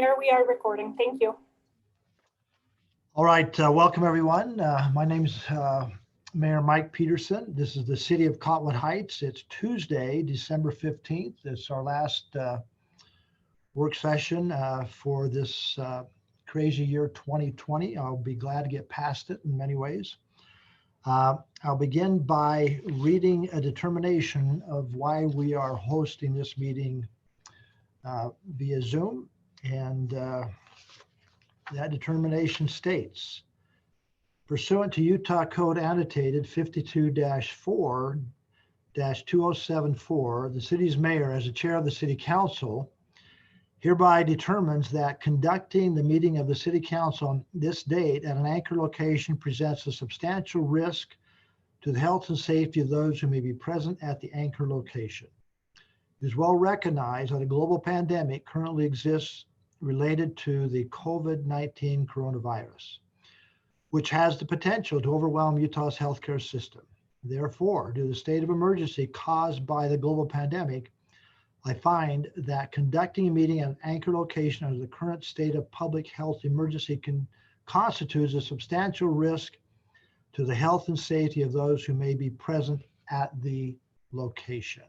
Mayor, we are recording. Thank you. All right, welcome everyone. My name is Mayor Mike Peterson. This is the City of Cottonwood Heights. It's Tuesday, December 15th. It's our last work session for this crazy year 2020. I'll be glad to get past it in many ways. I'll begin by reading a determination of why we are hosting this meeting via Zoom, and that determination states, pursuant to Utah Code Annotated 52-4-2074, the city's mayor, as the chair of the city council, hereby determines that conducting the meeting of the city council on this date at an anchor location presents a substantial risk to the health and safety of those who may be present at the anchor location. It is well recognized that a global pandemic currently exists related to the COVID-19 coronavirus, which has the potential to overwhelm Utah's healthcare system. Therefore, due to the state of emergency caused by the global pandemic, I find that conducting a meeting at an anchor location under the current state of public health emergency constitutes a substantial risk to the health and safety of those who may be present at the location.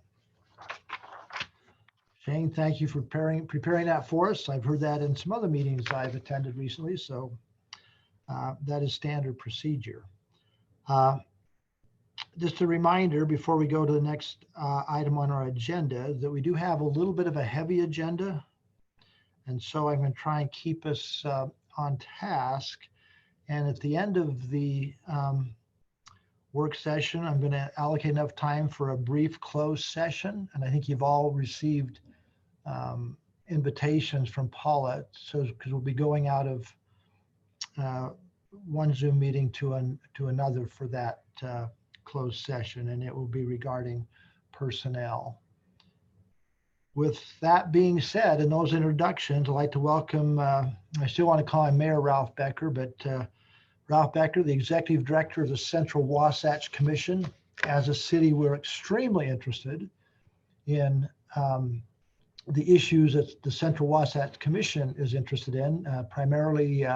Shane, thank you for preparing that for us. I've heard that in some other meetings I've attended recently, so that is standard procedure. Just a reminder before we go to the next item on our agenda that we do have a little bit of a heavy agenda. And so I'm going to try and keep us on task. And at the end of the work session, I'm going to allocate enough time for a brief closed session. And I think you've all received invitations from Paula, so because we'll be going out of one Zoom meeting to another for that closed session, and it will be regarding personnel. With that being said, and those introductions, I'd like to welcome, I still want to call him Mayor Ralph Becker, but Ralph Becker, the Executive Director of the Central Wasatch Commission. As a city, we're extremely interested in the issues that the Central Wasatch Commission is interested in, primarily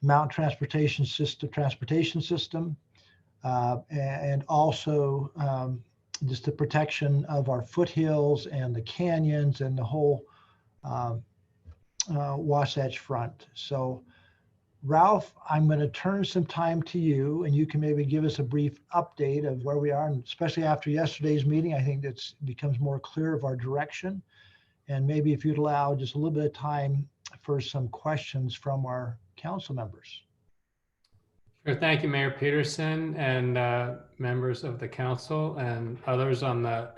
mountain transportation system, and also just the protection of our foothills and the canyons and the whole Wasatch Front. So Ralph, I'm going to turn some time to you, and you can maybe give us a brief update of where we are, and especially after yesterday's meeting, I think it becomes more clear of our direction. And maybe if you'd allow just a little bit of time for some questions from our council members. Sure. Thank you, Mayor Peterson, and members of the council and others on the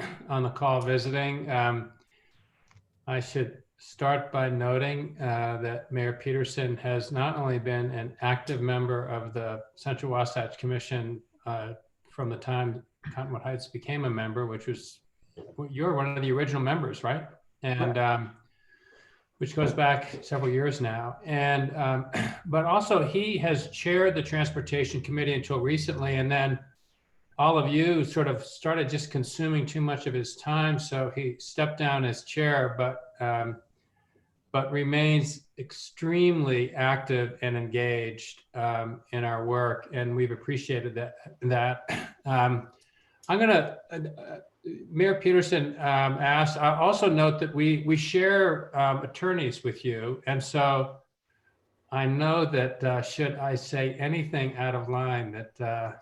call visiting. I should start by noting that Mayor Peterson has not only been an active member of the Central Wasatch Commission from the time Cottonwood Heights became a member, which was, you're one of the original members, right? And which goes back several years now. And but also he has chaired the Transportation Committee until recently, and then all of you sort of started just consuming too much of his time, so he stepped down as chair, but remains extremely active and engaged in our work, and we've appreciated that. I'm gonna, Mayor Peterson asked, I also note that we share attorneys with you, and so I know that should I say anything out of line, that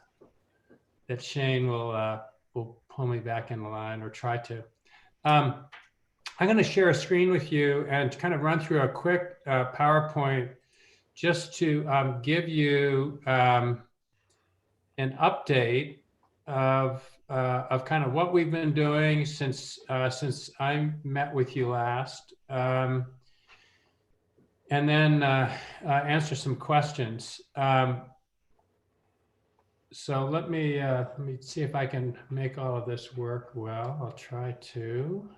Shane will pull me back in the line, or try to. I'm going to share a screen with you and kind of run through a quick PowerPoint just to give you an update of kind of what we've been doing since I met with you last, and then answer some questions. So let me see if I can make all of this work well. I'll try to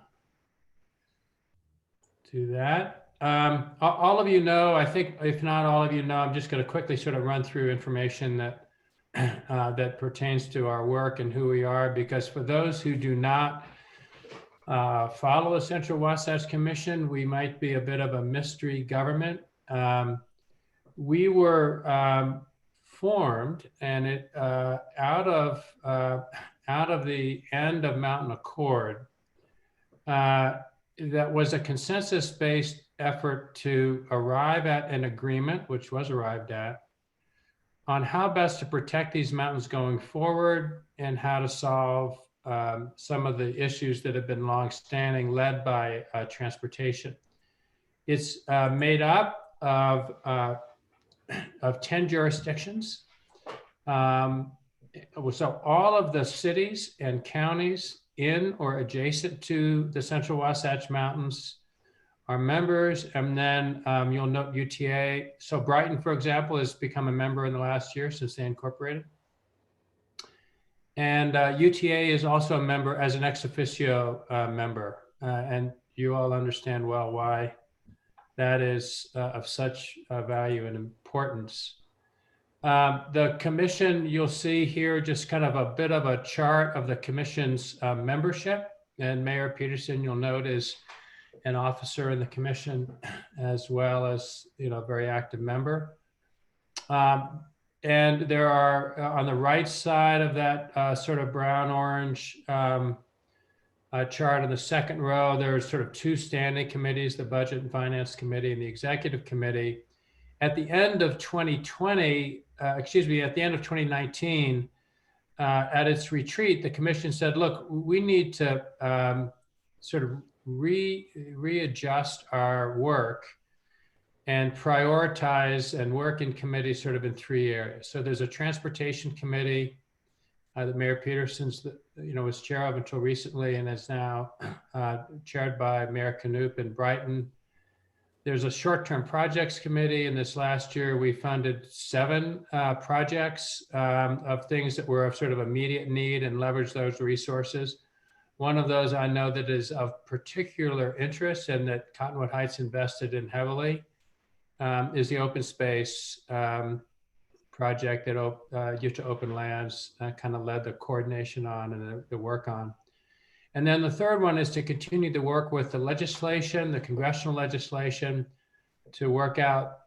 do that. All of you know, I think, if not all of you know, I'm just going to quickly sort of run through information that that pertains to our work and who we are, because for those who do not follow the Central Wasatch Commission. We might be a bit of a mystery government. We were formed, and it out of the end of Mountain Accord. That was a consensus-based effort to arrive at an agreement, which was arrived at, on how best to protect these mountains going forward and how to solve some of the issues that have been longstanding, led by transportation. It's made up of 10 jurisdictions. So all of the cities and counties in or adjacent to the Central Wasatch Mountains are members. And then you'll note UTA. So Brighton, for example, has become a member in the last year since they incorporated. And UTA is also a member as an ex officio member. And you all understand well why that is of such value and importance. The commission, you'll see here just kind of a bit of a chart of the commission's membership. And Mayor Peterson, you'll note, is an officer in the commission, as well as, a very active member. And there are, on the right side of that sort of brown-orange chart in the second row, there's sort of two standing committees, the Budget and Finance Committee and the Executive Committee. At the end of 2020, at the end of 2019, at its retreat, the commission said, look, we need to sort of readjust our work and prioritize and work in committees sort of in three areas. So there's a transportation committee that Mayor Peterson's, was chair of until recently, and is now chaired by Mayor Knoop in Brighton. There's a short-term projects committee, and this last year we funded 7 projects of things that were of sort of immediate need and leverage those resources. One of those I know that is of particular interest and that Cottonwood Heights invested in heavily is the open space project that Utah Open Lands kind of led the coordination on and the work on. And then the third one is to continue to work with the legislation, the congressional legislation, to work out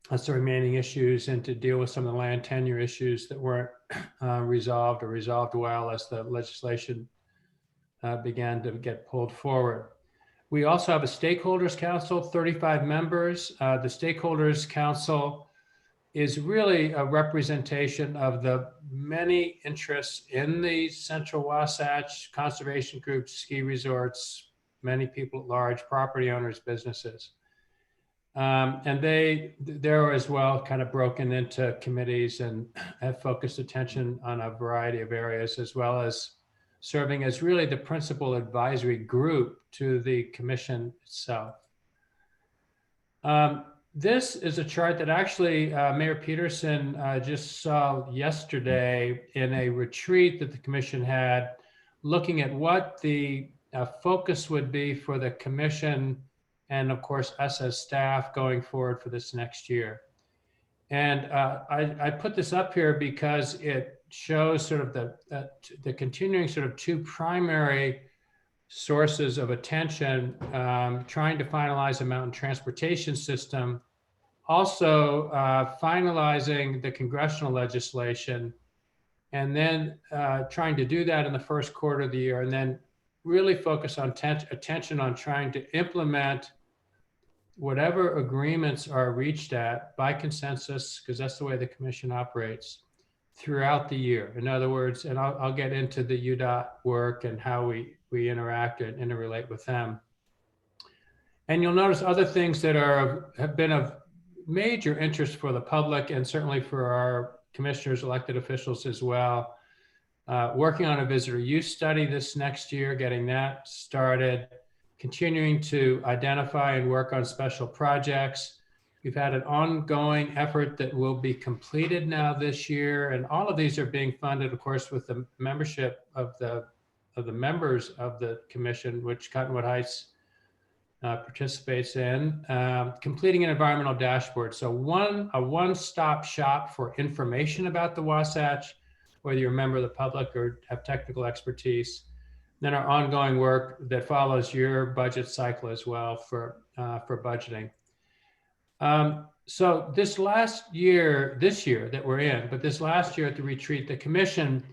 the remaining issues and to deal with some of the land tenure issues that weren't resolved or resolved well as the legislation began to get pulled forward. We also have a Stakeholders Council, 35 members. The Stakeholders Council is really a representation of the many interests in the Central Wasatch, conservation groups, ski resorts, many people at large, property owners, businesses. And they're as well kind of broken into committees and have focused attention on a variety of areas, as well as serving as really the principal advisory group to the commission itself. This is a chart that actually Mayor Peterson just saw yesterday in a retreat that the commission had, looking at what the focus would be for the commission and of course us as staff going forward for this next year. And I put this up here because it shows sort of the continuing sort of 2 primary sources of attention, trying to finalize a mountain transportation system, also finalizing the congressional legislation, and then trying to do that in the first quarter of the year, and then really focus on attention on trying to implement whatever agreements are reached at by consensus, because that's the way the commission operates, throughout the year. In other words, and I'll get into the UDOT work and how we interact and interrelate with them. And you'll notice other things that have been of major interest for the public and certainly for our commissioners, elected officials as well. Working on a visitor use study this next year, getting that started, continuing to identify and work on special projects. We've had an ongoing effort that will be completed now this year, and all of these are being funded, of course, with the membership of the members of the commission, which Cottonwood Heights participates in, completing an environmental dashboard. So a one-stop shop for information about the Wasatch, whether you're a member of the public or have technical expertise. then our ongoing work that follows your budget cycle as well for budgeting. So this year that we're in, but this last year at the retreat, the commission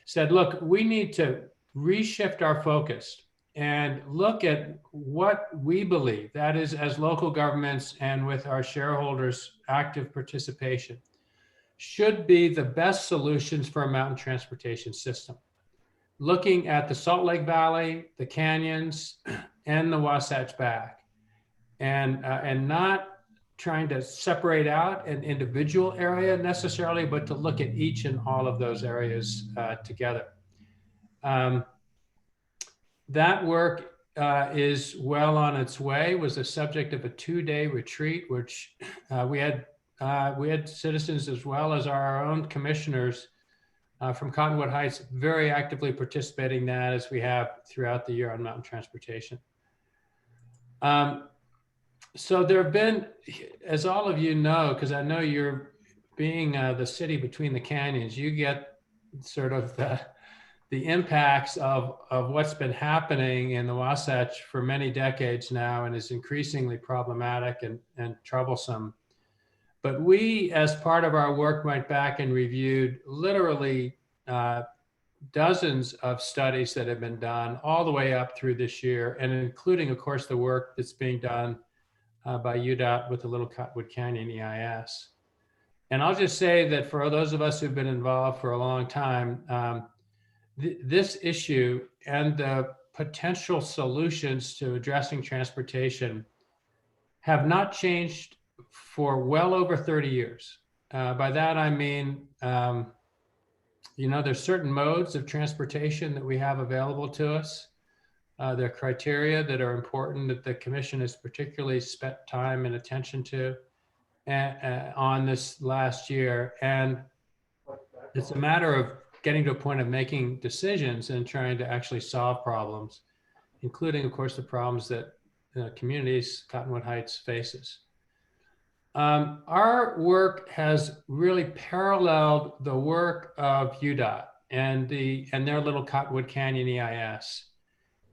said, look, we need to reshift our focus and look at what we believe, that is, as local governments and with our shareholders' active participation, should be the best solutions for a mountain transportation system. Looking at the Salt Lake Valley, the canyons, and the Wasatch Back, and not trying to separate out an individual area necessarily, but to look at each and all of those areas together. That work is well on its way, was the subject of a 2-day retreat, which we had citizens as well as our own commissioners from Cottonwood Heights very actively participating in that, as we have throughout the year on mountain transportation. So there have been, as all of you know, because I know you're being the city between the canyons, you get sort of the impacts of what's been happening in the Wasatch for many decades now, and is increasingly problematic and troublesome. But we, as part of our work, went back and reviewed literally dozens of studies that have been done all the way up through this year, and including, of course, the work that's being done by UDOT with the Little Cottonwood Canyon EIS. And I'll just say that for those of us who've been involved for a long time, this issue and the potential solutions to addressing transportation have not changed for well over 30 years. By that, I mean, there's certain modes of transportation that we have available to us. There are criteria that are important that the commission has particularly spent time and attention to on this last year. And it's a matter of getting to a point of making decisions and trying to actually solve problems, including, of course, the problems that communities, Cottonwood Heights, faces. Our work has really paralleled the work of UDOT and their Little Cottonwood Canyon EIS.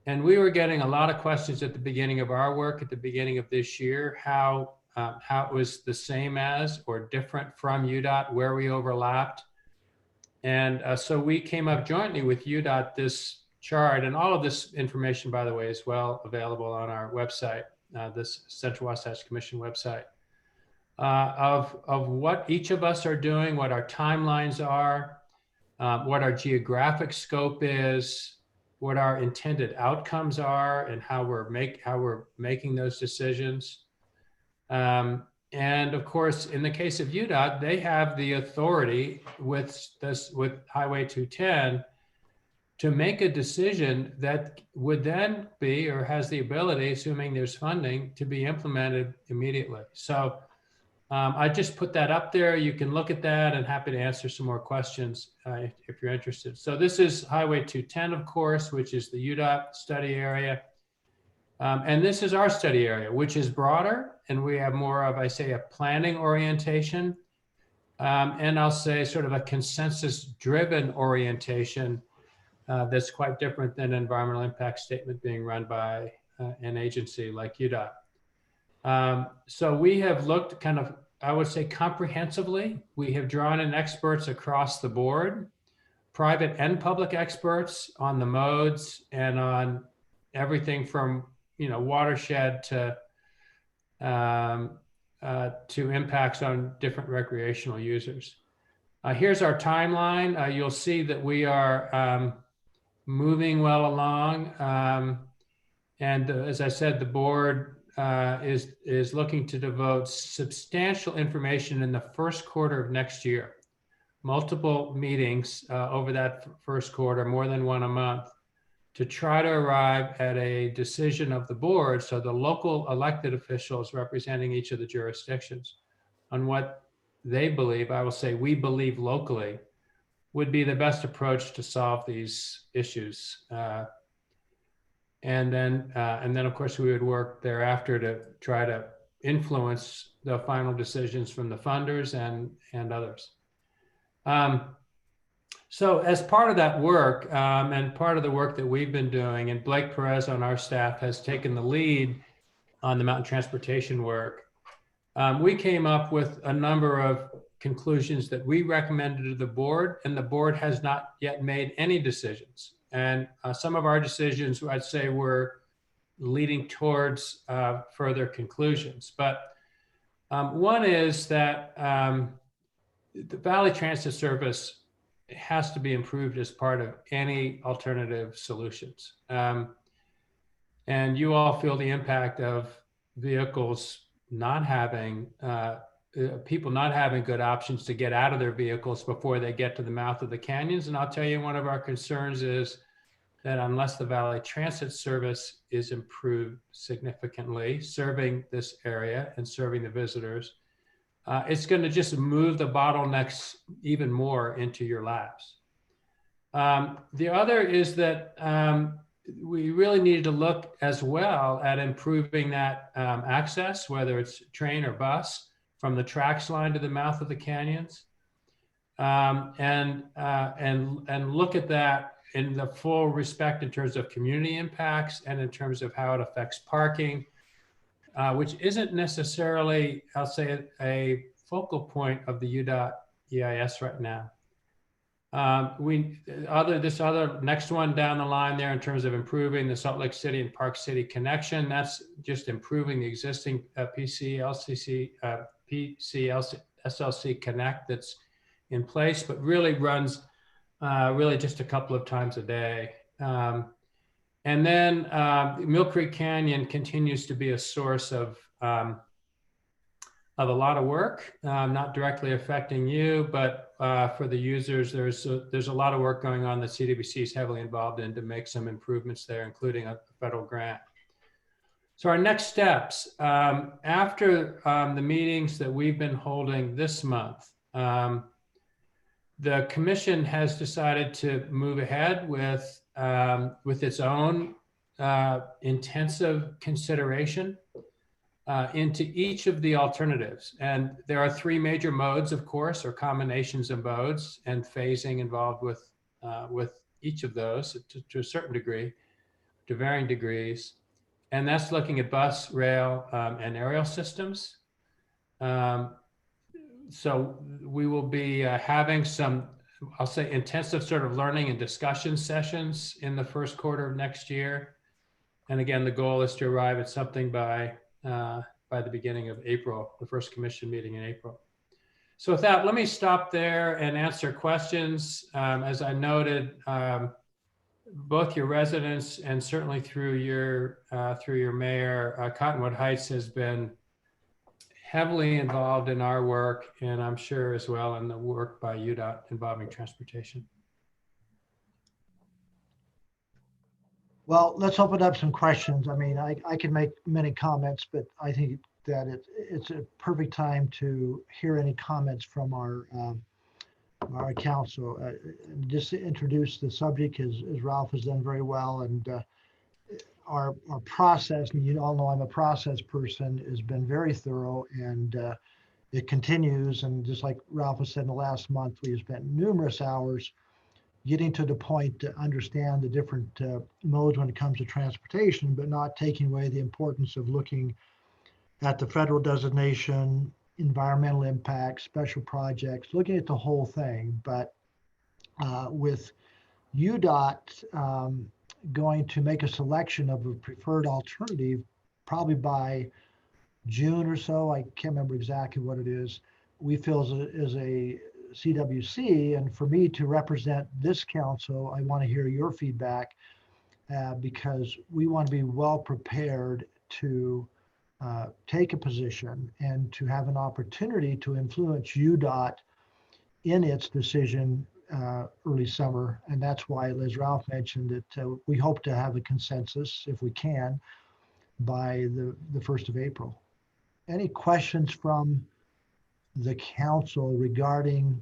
And we were getting a lot of questions at the beginning of our work, at the beginning of this year, how it was the same as or different from UDOT, where we overlapped. And so we came up jointly with UDOT this chart, and all of this information, by the way, is well available on our website, this Central Wasatch Commission website, of what each of us are doing, what our timelines are, what our geographic scope is, what our intended outcomes are, and how we're making those decisions. And of course, in the case of UDOT, they have the authority with Highway 210 to make a decision that would then be, or has the ability, assuming there's funding, to be implemented immediately. So I just put that up there. You can look at that, and happy to answer some more questions if you're interested. So this is Highway 210, of course, which is the UDOT study area. And this is our study area, which is broader, and we have more of, I say, a planning orientation. And I'll say sort of a consensus-driven orientation that's quite different than an environmental impact statement being run by an agency like UDOT. So we have looked kind of, I would say, comprehensively. We have drawn in experts across the board, private and public experts on the modes and on everything from, watershed to impacts on different recreational users. Here's our timeline. You'll see that we are moving well along. And as I said, the board is looking to devote substantial information in the first quarter of next year. Multiple meetings over that first quarter, more than one a month, to try to arrive at a decision of the board, so the local elected officials representing each of the jurisdictions, on what they believe, I will say we believe locally, would be the best approach to solve these issues. And then, of course, we would work thereafter to try to influence the final decisions from the funders and others. So as part of that work, and part of the work that we've been doing, and Blake Perez on our staff has taken the lead on the mountain transportation work, we came up with a number of conclusions that we recommended to the board, and the board has not yet made any decisions. And some of our decisions, I'd say, were leading towards further conclusions. But one is that the Valley Transit Service has to be improved as part of any alternative solutions. And you all feel the impact of vehicles not having, people not having good options to get out of their vehicles before they get to the mouth of the canyons. And I'll tell you, one of our concerns is that unless the Valley Transit Service is improved significantly, serving this area and serving the visitors, it's going to just move the bottlenecks even more into your laps. The other is that we really needed to look as well at improving that access, whether it's train or bus, from the tracks line to the mouth of the canyons, and look at that in the full respect in terms of community impacts and in terms of how it affects parking, which isn't necessarily, I'll say, a focal point of the UDOT EIS right now. This other next one down the line there in terms of improving the Salt Lake City and Park City connection, that's just improving the existing SLC Connect that's in place, but really runs really just a couple of times a day. And then Mill Creek Canyon continues to be a source of a lot of work, not directly affecting you, but for the users, there's a lot of work going on that CWC is heavily involved in to make some improvements there, including a federal grant. So our next steps, after the meetings that we've been holding this month, the commission has decided to move ahead with its own intensive consideration into each of the alternatives. And there are three major modes, of course, or combinations of modes, and phasing involved with each of those to a certain degree, to varying degrees. And that's looking at bus, rail, and aerial systems. So we will be having some, I'll say, intensive sort of learning and discussion sessions in the first quarter of next year. And again, the goal is to arrive at something by the beginning of April, the first commission meeting in April. So with that, let me stop there and answer questions. As I noted, both your residents and certainly through your mayor, Cottonwood Heights has been heavily involved in our work, and I'm sure as well in the work by UDOT involving transportation. Well, let's open up some questions. I mean, I can make many comments, but I think that it's a perfect time to hear any comments from our council. Just to introduce the subject, as Ralph has done very well, and our process, and you all know I'm a process person, has been very thorough, and it continues. And just like Ralph has said, in the last month, we have spent numerous hours getting to the point to understand the different modes when it comes to transportation, but not taking away the importance of looking at the federal designation, environmental impact, special projects, looking at the whole thing. But with UDOT going to make a selection of a preferred alternative, probably by June or so, I can't remember exactly what it is, we feel is a CWC, and for me to represent this council, I want to hear your feedback because we want to be well prepared to take a position and to have an opportunity to influence UDOT in its decision early summer. And that's why, as Ralph mentioned, that we hope to have a consensus, if we can, by the 1st of April. Any questions from the council regarding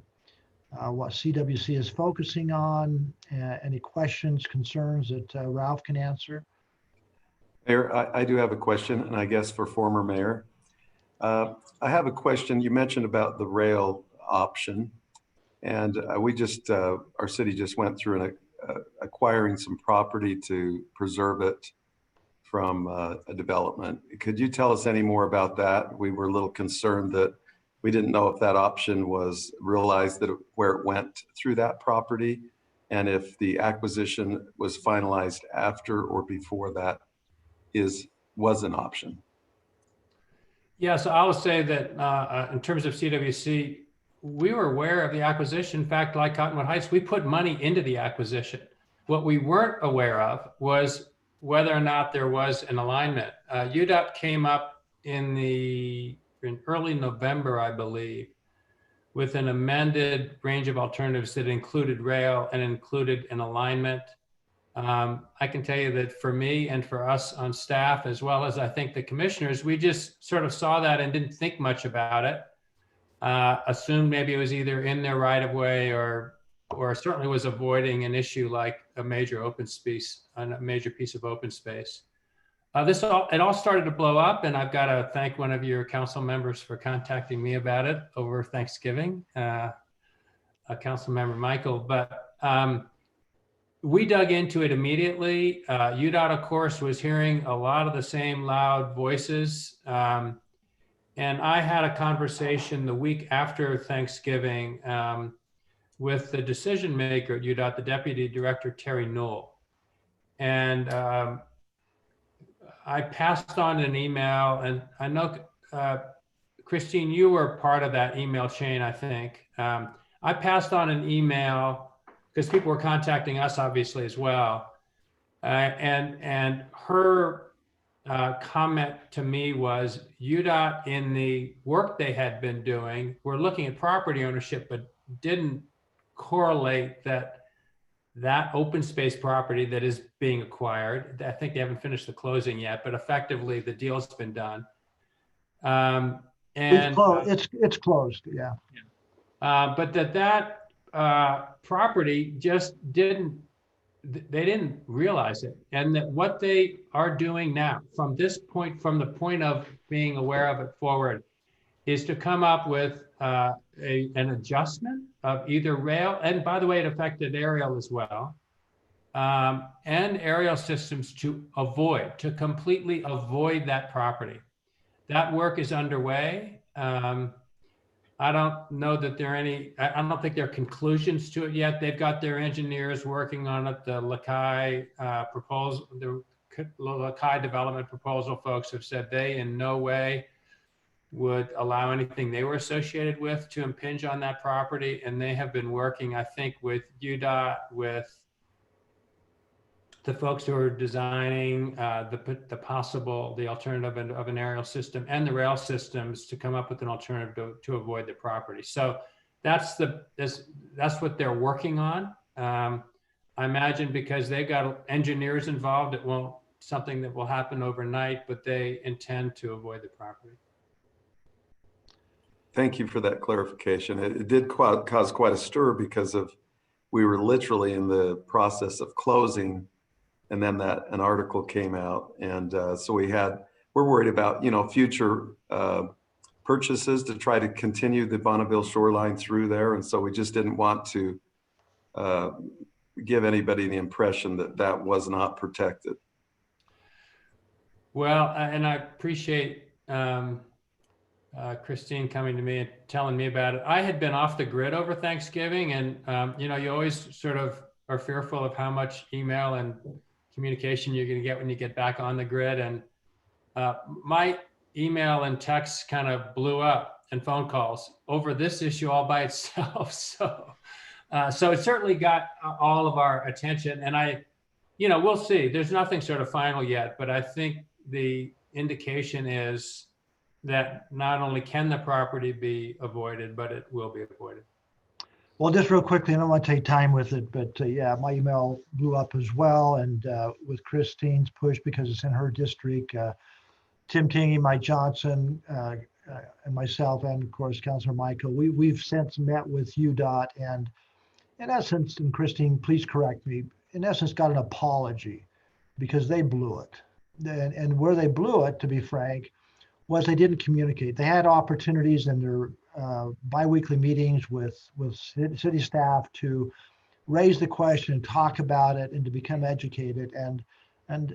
what CWC is focusing on? Any questions, concerns that Ralph can answer? Mayor, I do have a question, and I guess for former mayor. I have a question. You mentioned about the rail option, And our city just went through acquiring some property to preserve it from a development. Could you tell us any more about that? We were a little concerned that we didn't know if that option was realized, where it went through that property, and if the acquisition was finalized after or before that was an option. Yeah, so I will say that in terms of CWC, we were aware of the acquisition. In fact, like Cottonwood Heights, we put money into the acquisition. What we weren't aware of was whether or not there was an alignment. UDOT came up in early November, I believe, with an amended range of alternatives that included rail and included an alignment. I can tell you that for me and for us on staff, as well as I think the commissioners, we just sort of saw that and didn't think much about it. Assumed maybe it was either in their right of way or certainly was avoiding an issue like a major piece of open space. It all started to blow up, and I've got to thank one of your council members for contacting me about it over Thanksgiving, Council Member Michael. But we dug into it immediately. UDOT, of course, was hearing a lot of the same loud voices. And I had a conversation the week after Thanksgiving with the decision maker at UDOT, the Deputy Director, Terry Knoll. And I passed on an email, and I know, Christine, you were part of that email chain, I think. I passed on an email because people were contacting us, obviously, as well. And her comment to me was, UDOT, in the work they had been doing, were looking at property ownership, but didn't correlate that open space property that is being acquired. I think they haven't finished the closing yet, but effectively the deal's been done. And it's closed, yeah. But that property just didn't realize it. And that what they are doing now, from this point, from the point of being aware of it forward, is to come up with an adjustment of either rail, and by the way, it affected aerial as well, and aerial systems to completely avoid that property. That work is underway. I don't know that I don't think there are conclusions to it yet. They've got their engineers working on it. The Lakai proposal, the Lakai development proposal folks have said they in no way would allow anything they were associated with to impinge on that property. And they have been working, I think, with UDOT, with the folks who are designing the alternative of an aerial system and the rail systems to come up with an alternative to avoid the property. So that's what they're working on. I imagine because they've got engineers involved, it won't something that will happen overnight, but they intend to avoid the property. Thank you for that clarification. It did cause quite a stir because we were literally in the process of closing, and then an article came out, and so we're worried about future purchases to try to continue the Bonneville shoreline through there, and so we just didn't want to give anybody the impression that was not protected. Well, and I appreciate Christine coming to me and telling me about it. I had been off the grid over Thanksgiving, and you always sort of are fearful of how much email and communication you're going to get when you get back on the grid. And my email and text kind of blew up, and phone calls over this issue all by itself. So it certainly got all of our attention, and we'll see. There's nothing sort of final yet, but I think the indication is that not only can the property be avoided, but it will be avoided. Well, just real quickly, I don't want to take time with it, but yeah, my email blew up as well. And with Christine's push, because it's in her district, Tim Tingy, Mike Johnson, and myself, and of course, Councilor Michael, we've since met with UDOT, and in essence, and Christine, please correct me, in essence, got an apology because they blew it. And where they blew it, to be frank, was they didn't communicate. They had opportunities in their biweekly meetings with city staff to raise the question, talk about it, and to become educated. And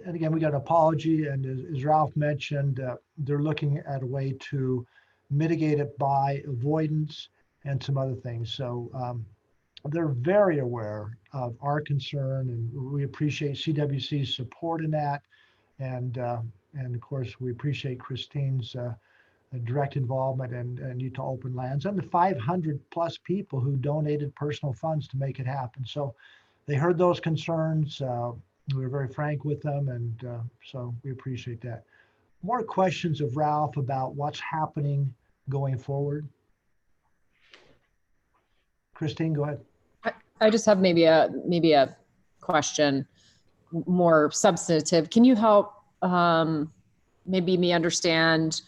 again, we got an apology, and as Ralph mentioned, they're looking at a way to mitigate it by avoidance and some other things. So they're very aware of our concern, and we appreciate CWC's support in that. And of course, we appreciate Christine's direct involvement and Utah Open Lands and the 500 plus people who donated personal funds to make it happen. So they heard those concerns. We were very frank with them, and so we appreciate that. More questions of Ralph about what's happening going forward? Christine, go ahead. I just have maybe a question, more substantive. Can you help maybe me understand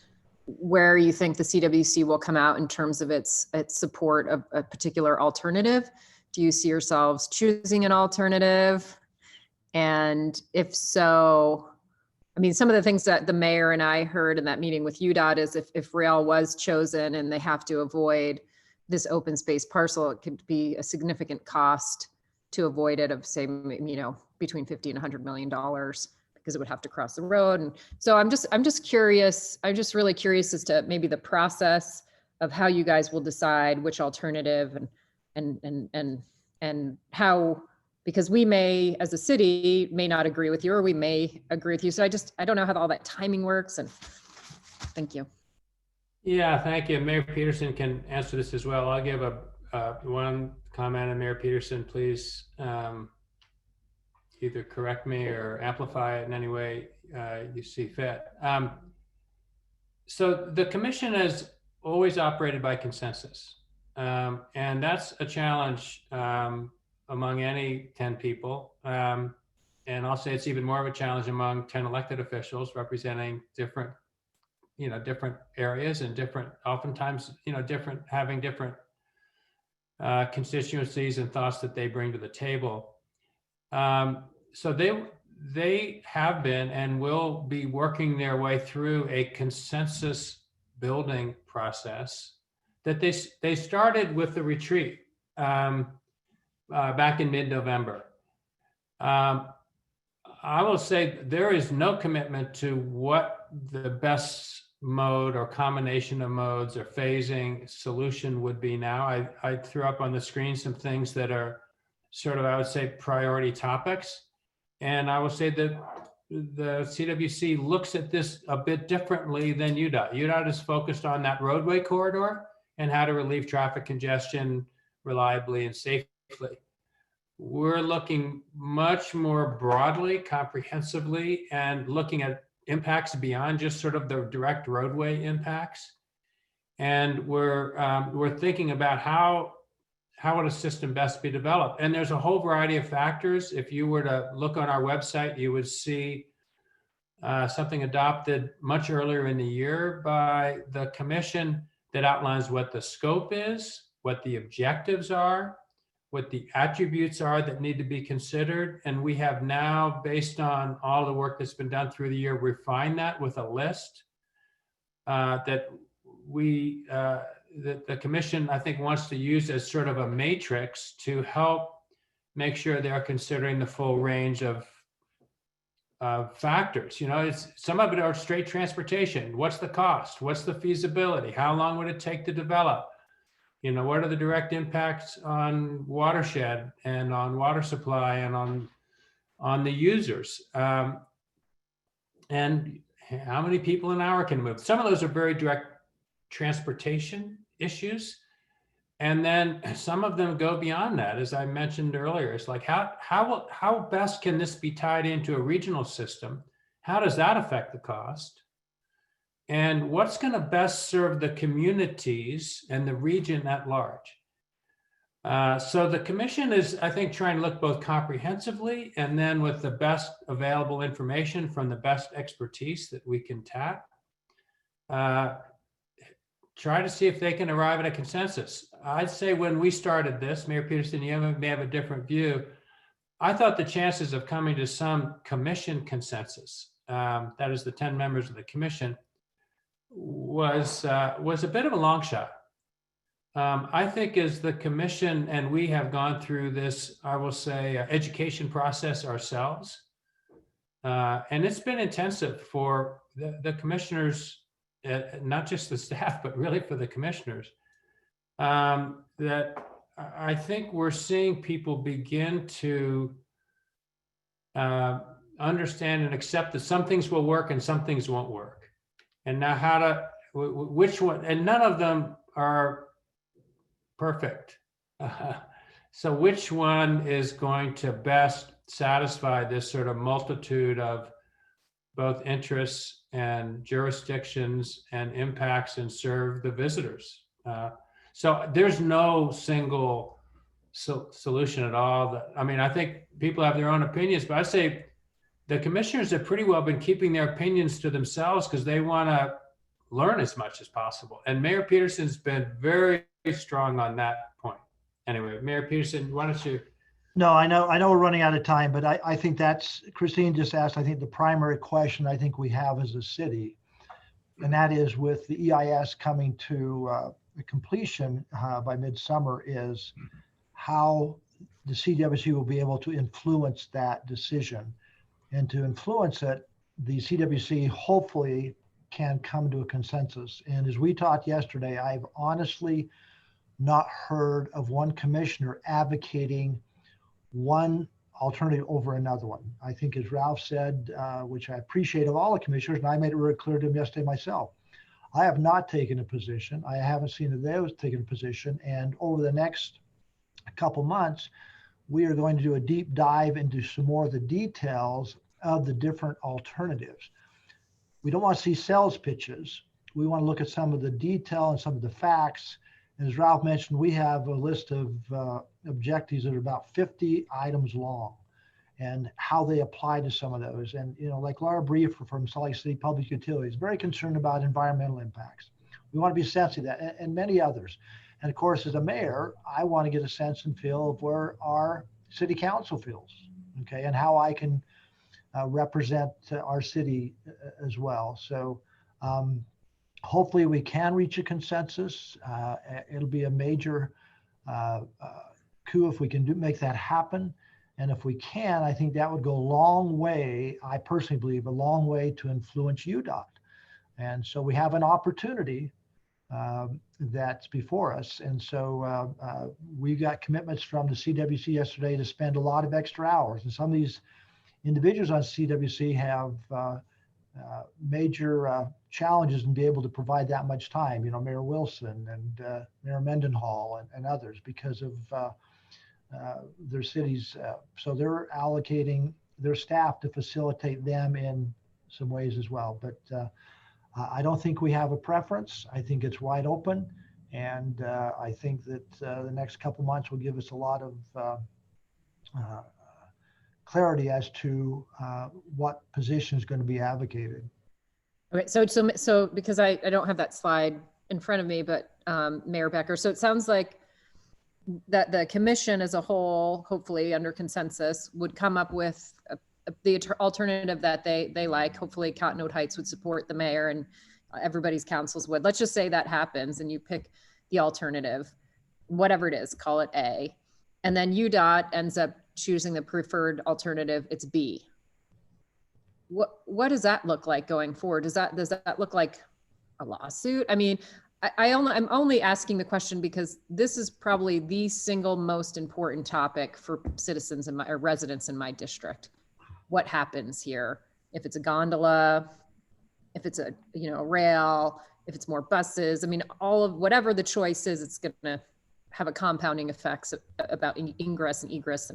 where you think the CWC will come out in terms of its support of a particular alternative? Do you see yourselves choosing an alternative? And if so, I mean, some of the things that the mayor and I heard in that meeting with UDOT is if rail was chosen and they have to avoid this open space parcel, it could be a significant cost to avoid it of, say, between $50 and $100 million, because it would have to cross the road. And so I'm just curious. I'm just really curious as to maybe the process of how you guys will decide which alternative and how, because we may, as a city, may not agree with you, or we may agree with you. So I don't know how all that timing works. And thank you. Yeah, thank you. Mayor Peterson can answer this as well. I'll give one comment, and Mayor Peterson, please either correct me or amplify it in any way you see fit. So the commission has always operated by consensus, and that's a challenge among any 10 people. And I'll say it's even more of a challenge among 10 elected officials representing different areas and oftentimes, having different constituencies and thoughts that they bring to the table. So they have been and will be working their way through a consensus building process that they started with the retreat back in mid-November. I will say there is no commitment to what the best mode or combination of modes or phasing solution would be now. I threw up on the screen some things that are sort of, I would say, priority topics. And I will say that the CWC looks at this a bit differently than UDOT. UDOT is focused on that roadway corridor and how to relieve traffic congestion reliably and safely. We're looking much more broadly, comprehensively, and looking at impacts beyond just sort of the direct roadway impacts. And we're thinking about how would a system best be developed? And there's a whole variety of factors. If you were to look on our website, you would see something adopted much earlier in the year by the commission that outlines what the scope is, what the objectives are, what the attributes are that need to be considered. And we have now, based on all the work that's been done through the year, refined that with a list that the commission, I think, wants to use as sort of a matrix to help make sure they're considering the full range of factors. Some of it are straight transportation. What's the cost? What's the feasibility? How long would it take to develop? What are the direct impacts on watershed and on water supply and on the users? And how many people an hour can move? Some of those are very direct transportation issues. And then some of them go beyond that. As I mentioned earlier, it's like, how best can this be tied into a regional system? How does that affect the cost? And what's going to best serve the communities and the region at large? So the commission is, I think, trying to look both comprehensively and then with the best available information from the best expertise that we can tap, try to see if they can arrive at a consensus. I'd say when we started this, Mayor Peterson, you may have a different view. I thought the chances of coming to some commission consensus, that is the 10 members of the commission, was a bit of a long shot. I think as the commission, and we have gone through this, I will say, education process ourselves. And it's been intensive for the commissioners, not just the staff, but really for the commissioners. That I think we're seeing people begin to understand and accept that some things will work and some things won't work. And now how to, which one, and none of them are perfect. So which one is going to best satisfy this sort of multitude of both interests and jurisdictions and impacts and serve the visitors? So there's no single solution at all. I mean, I think people have their own opinions, but I say the commissioners have pretty well been keeping their opinions to themselves because they want to learn as much as possible. And Mayor Peterson's been very strong on that point. Anyway, Mayor Peterson, why don't you? No, I know we're running out of time, but I think that's, Christine just asked, I think the primary question I think we have as a city, and that is with the EIS coming to completion by midsummer, is how the CWC will be able to influence that decision. And to influence it, the CWC hopefully can come to a consensus. And as we talked yesterday, I've honestly not heard of one commissioner advocating one alternative over another one. I think, as Ralph said, which I appreciate of all the commissioners, and I made it very clear to him yesterday myself, I have not taken a position. I haven't seen that they have taken a position. And over the next couple months, we are going to do a deep dive into some more of the details of the different alternatives. We don't want to see sales pitches. We want to look at some of the detail and some of the facts. And as Ralph mentioned, we have a list of objectives that are about 50 items long, and how they apply to some of those. And, you know, like Laura Briefer from Salt Lake City Public Utilities, very concerned about environmental impacts. We want to be sensitive to that, and many others. And of course, as a mayor, I want to get a sense and feel of where our city council feels, okay, and how I can represent our city as well. So hopefully we can reach a consensus. It'll be a major coup if we can make that happen. And if we can, I think that would go a long way, I personally believe, a long way to influence UDOT. And so we have an opportunity that's before us. And so we got commitments from the CWC yesterday to spend a lot of extra hours. And some of these individuals on CWC have major challenges in being able to provide that much time. You know, Mayor Wilson and Mayor Mendenhall and others, because of their cities. So they're allocating their staff to facilitate them in some ways as well. But I don't think we have a preference. I think it's wide open. And I think that the next couple months will give us a lot of clarity as to what position is going to be advocated. Okay, so because I don't have that slide in front of me, but Mayor Becker, so it sounds like that the commission as a whole, hopefully under consensus, would come up with the alternative that they like. Hopefully Cottonwood Heights would support the mayor, and everybody's councils would. Let's just say that happens and you pick the alternative, whatever it is, call it A, and then UDOT ends up choosing the preferred alternative, it's B. What does that look like going forward? Does that look like a lawsuit? I mean, I'm only asking the question because this is probably the single most important topic for citizens or residents in my district. What happens here? If it's a gondola, if it's a rail, if it's more buses, I mean, all of whatever the choice is, it's going to have a compounding effects about ingress and egress,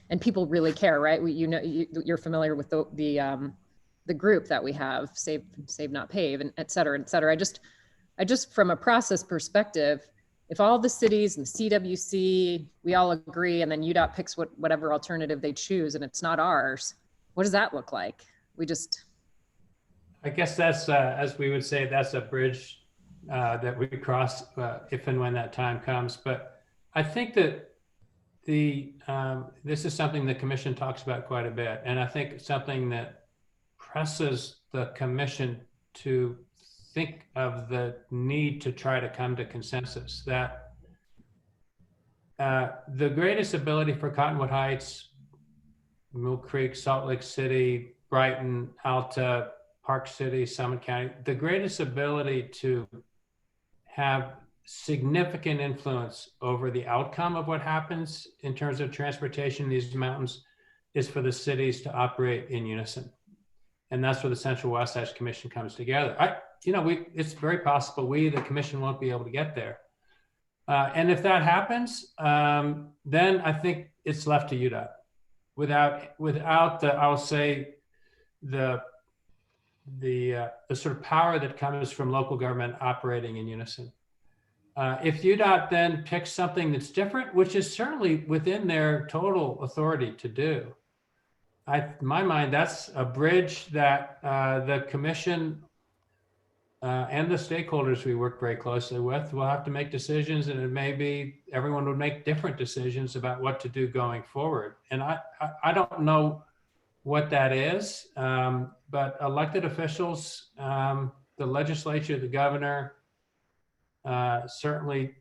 and people really care, right? You're familiar with the group that we have, Save Not Pave, and et cetera, et cetera. I just from a process perspective, if all the cities and the CWC, we all agree, and then UDOT picks whatever alternative they choose, and it's not ours, what does that look like? I guess that's, as we would say, that's a bridge that we cross if and when that time comes. But I think that this is something the commission talks about quite a bit. And I think it's something that presses the commission to think of the need to try to come to consensus, that the greatest ability for Cottonwood Heights, Mill Creek, Salt Lake City, Brighton, Alta, Park City, Summit County, the greatest ability to have significant influence over the outcome of what happens in terms of transportation in these mountains is for the cities to operate in unison. And that's where the Central Wasatch Commission comes together. It's very possible the commission, won't be able to get there. And if that happens, then I think it's left to UDOT. Without the, I'll say, the sort of power that comes from local government operating in unison. If UDOT then picks something that's different, which is certainly within their total authority to do, in my mind, that's a bridge that the commission and the stakeholders we work very closely with will have to make decisions, and it may be everyone would make different decisions about what to do going forward. And I don't know what that is, but elected officials, the legislature, the governor, certainly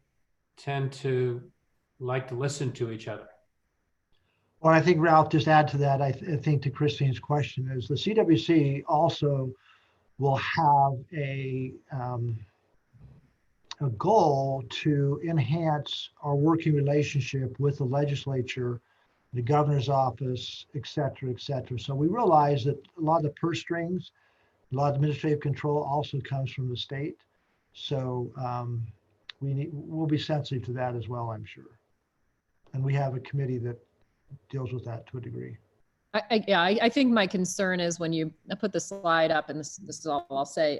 tend to like to listen to each other. Well, I think, Ralph, just add to that, I think to Christine's question is the CWC also will have a goal to enhance our working relationship with the legislature, the governor's office, et cetera, et cetera. So we realize that a lot of the purse strings, a lot of administrative control also comes from the state. So we'll be sensitive to that as well, I'm sure. And we have a committee that deals with that to a degree. I think my concern is when you put the slide up, and this is all I'll say,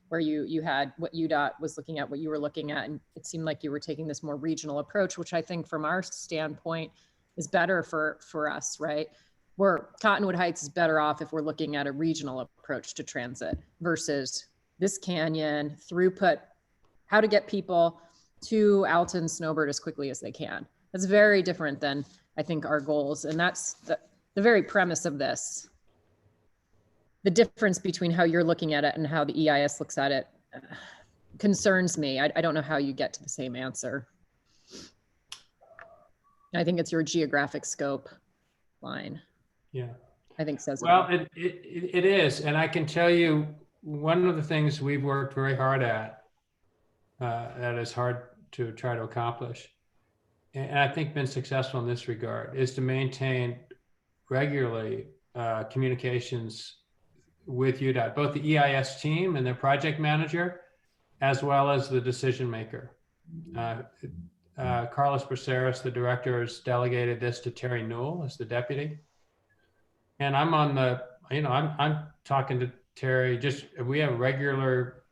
where you had what UDOT was looking at, what you were looking at, and it seemed like you were taking this more regional approach, which I think from our standpoint is better for us, right? Where Cottonwood Heights is better off if we're looking at a regional approach to transit versus this canyon, throughput, how to get people to Alta and Snowbird as quickly as they can. That's very different than I think our goals. And that's the very premise of this. The difference between how you're looking at it and how the EIS looks at it concerns me. I don't know how you get to the same answer. I think it's your geographic scope line. Yeah, I think says well, it is. And I can tell you one of the things we've worked very hard at, that is hard to try to accomplish, and I think been successful in this regard, is to maintain regularly communications with UDOT, both the EIS team and their project manager, as well as the decision maker. Carlos Braceras, the director, has delegated this to Terry Newell as the deputy. And I'm on the, I'm talking to Terry, we have a regular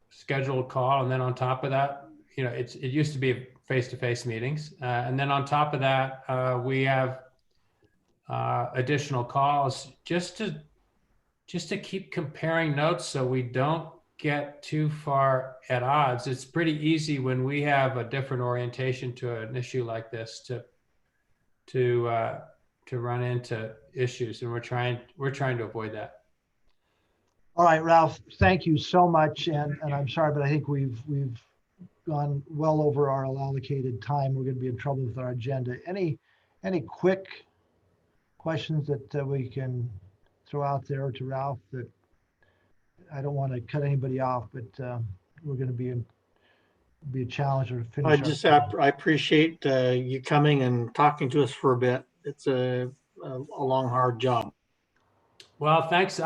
scheduled call. And then on top of that, it used to be face-to-face meetings. And then on top of that, we have additional calls just to keep comparing notes so we don't get too far at odds. It's pretty easy when we have a different orientation to an issue like this to run into issues, and we're trying to avoid that. All right, Ralph, thank you so much. And I'm sorry, but I think we've gone well over our allocated time. We're going to be in trouble with our agenda. Any quick questions that we can throw out there to Ralph? That I don't want to cut anybody off, but we're going to be a challenge to finish. I appreciate you coming and talking to us for a bit. It's a long, hard job. Well, thanks.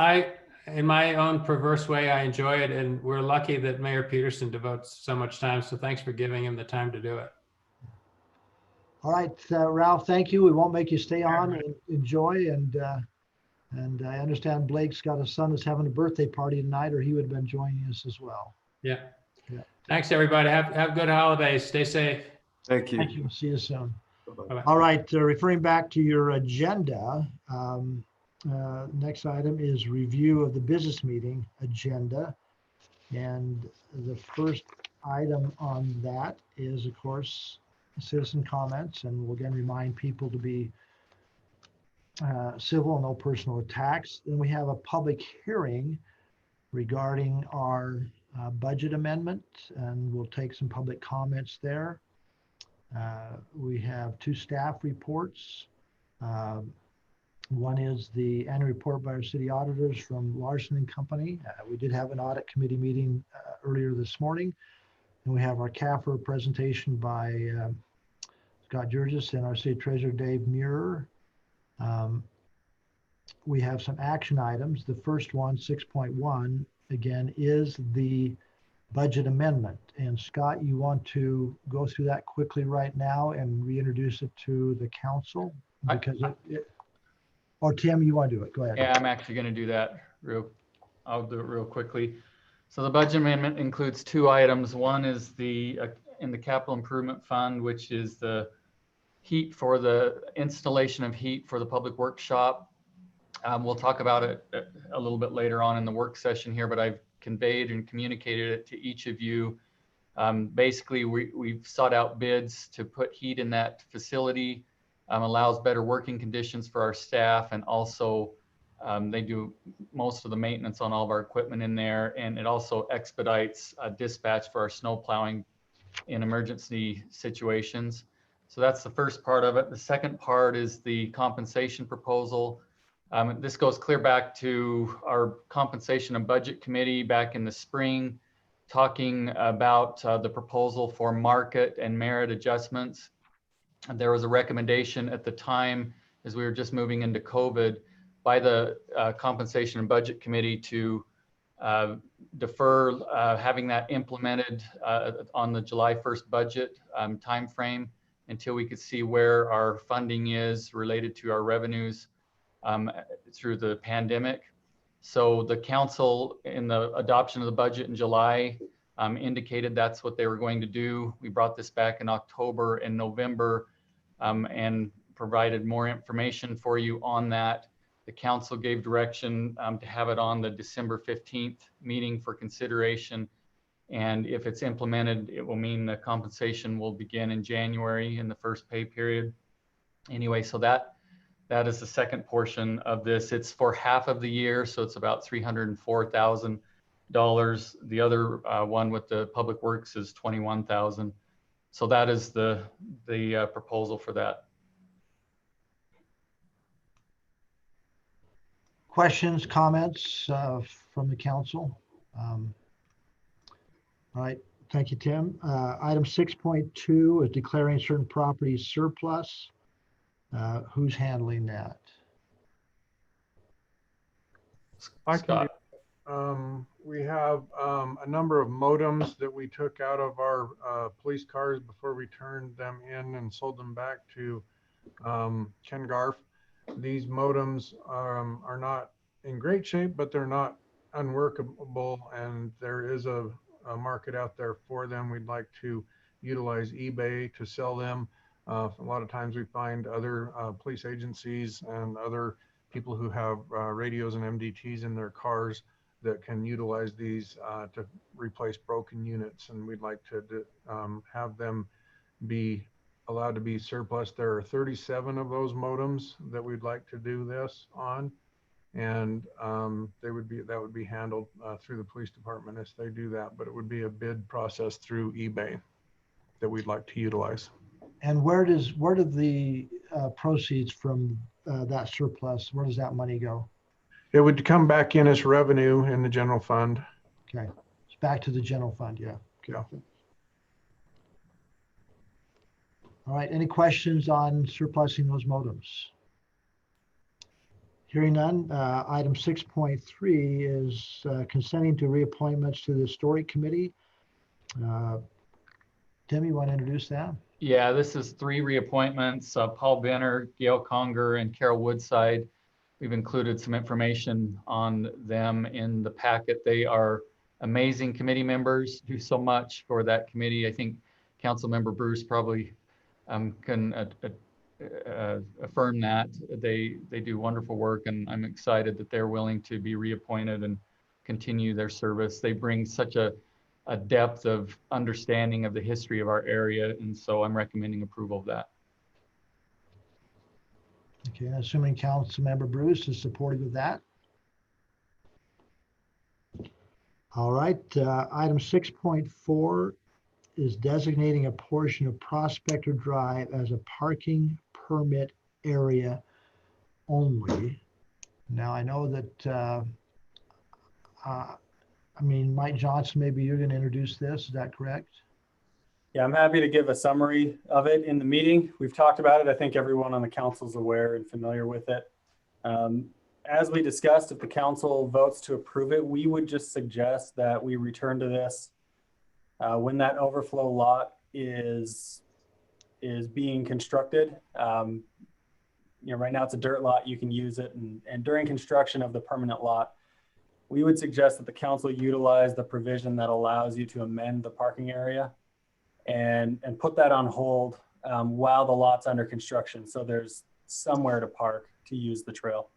In my own perverse way, I enjoy it, and we're lucky that Mayor Peterson devotes so much time. So thanks for giving him the time to do it. All right, Ralph, thank you. We won't make you stay on and enjoy. And I understand Blake's got a son that's having a birthday party tonight, or he would have been joining us as well. Yeah. Thanks, everybody. Have good holidays. Stay safe. Thank you. Thank you. See you soon. Bye-bye. All right, referring back to your agenda, next item is review of the business meeting agenda. And the first item on that is, of course, citizen comments. And we'll again remind people to be civil, no personal attacks. Then we have a public hearing regarding our budget amendment, and we'll take some public comments there. We have 2 staff reports. One is the annual report by our city auditors from Larson and Company. We did have an audit committee meeting earlier this morning. And we have our CAFR presentation by Scott Jurgis and our city treasurer, Dave Muir. We have some action items. The first one, 6.1, again, is the budget amendment. And Scott, you want to go through that quickly right now and reintroduce it to the council? Because or Tim, you want to do it? Go ahead. Yeah, I'm actually going to do that I'll do it real quickly. So the budget amendment includes 2 items. One is the in the capital improvement fund, which is the heat for the installation of heat for the public workshop. We'll talk about it a little bit later on in the work session here, but I've conveyed and communicated it to each of you. Basically, we've sought out bids to put heat in that facility, allows better working conditions for our staff, and also they do most of the maintenance on all of our equipment in there, and it also expedites dispatch for our snow plowing in emergency situations. So that's the first part of it. The second part is the compensation proposal. This goes clear back to our compensation and budget committee back in the spring, talking about the proposal for market and merit adjustments. And there was a recommendation at the time, as we were just moving into COVID, by the compensation and budget committee to defer having that implemented on the July 1st budget timeframe until we could see where our funding is related to our revenues through the pandemic. So the council, in the adoption of the budget in July, indicated that's what they were going to do. We brought this back in October and November and provided more information for you on that. The council gave direction to have it on the December 15th meeting for consideration. And if it's implemented, it will mean the compensation will begin in January in the first pay period. Anyway, so that is the second portion of this. It's for half of the year, so it's about $304,000. The other one with the Public Works is $21,000. So that is the proposal for that. Questions, comments from the council? All right, thank you, Tim. Item 6.2 is declaring certain properties surplus. Who's handling that? I can Scott. we have a number of modems that we took out of our police cars before we turned them in and sold them back to Ken Garf. These modems are not in great shape, but they're not unworkable, and there is a market out there for them. We'd like to utilize eBay to sell them. A lot of times we find other police agencies and other people who have radios and MDTs in their cars that can utilize these to replace broken units, and we'd like to have them be allowed to be surplus. There are 37 of those modems that we'd like to do this on, and that would be handled through the police department as they do that, but it would be a bid process through eBay that we'd like to utilize. And where do the proceeds from that surplus, where does that money go? It would come back in as revenue in the general fund. Okay, it's back to the general fund, yeah. Okay. Yeah. All right, any questions on surplusing those modems? Hearing none, item 6.3 is consenting to reappointments to the Historic Committee. Tim, you want to introduce that? Yeah, this is 3 reappointments, Paul Benner, Gail Conger, and Carol Woodside. We've included some information on them in the packet. They are amazing committee members, do so much for that committee. I think Councilmember Bruce probably can affirm that. They do wonderful work, and I'm excited that they're willing to be reappointed and continue their service. They bring such a depth of understanding of the history of our area, and so I'm recommending approval of that. Okay, assuming Councilmember Bruce is supportive of that. All right, item 6.4 is designating a portion of Prospector Drive as a parking permit area only. Now, I know that, I mean, Mike Johnson, maybe you're going to introduce this. Is that correct? Yeah, I'm happy to give a summary of it in the meeting. We've talked about it. I think everyone on the council is aware and familiar with it. As we discussed, if the council votes to approve it, we would just suggest that we return to this when that overflow lot is being constructed. Right now it's a dirt lot, you can use it. And during construction of the permanent lot, we would suggest that the council utilize the provision that allows you to amend the parking area and put that on hold while the lot's under construction. So there's somewhere to park to use the trail.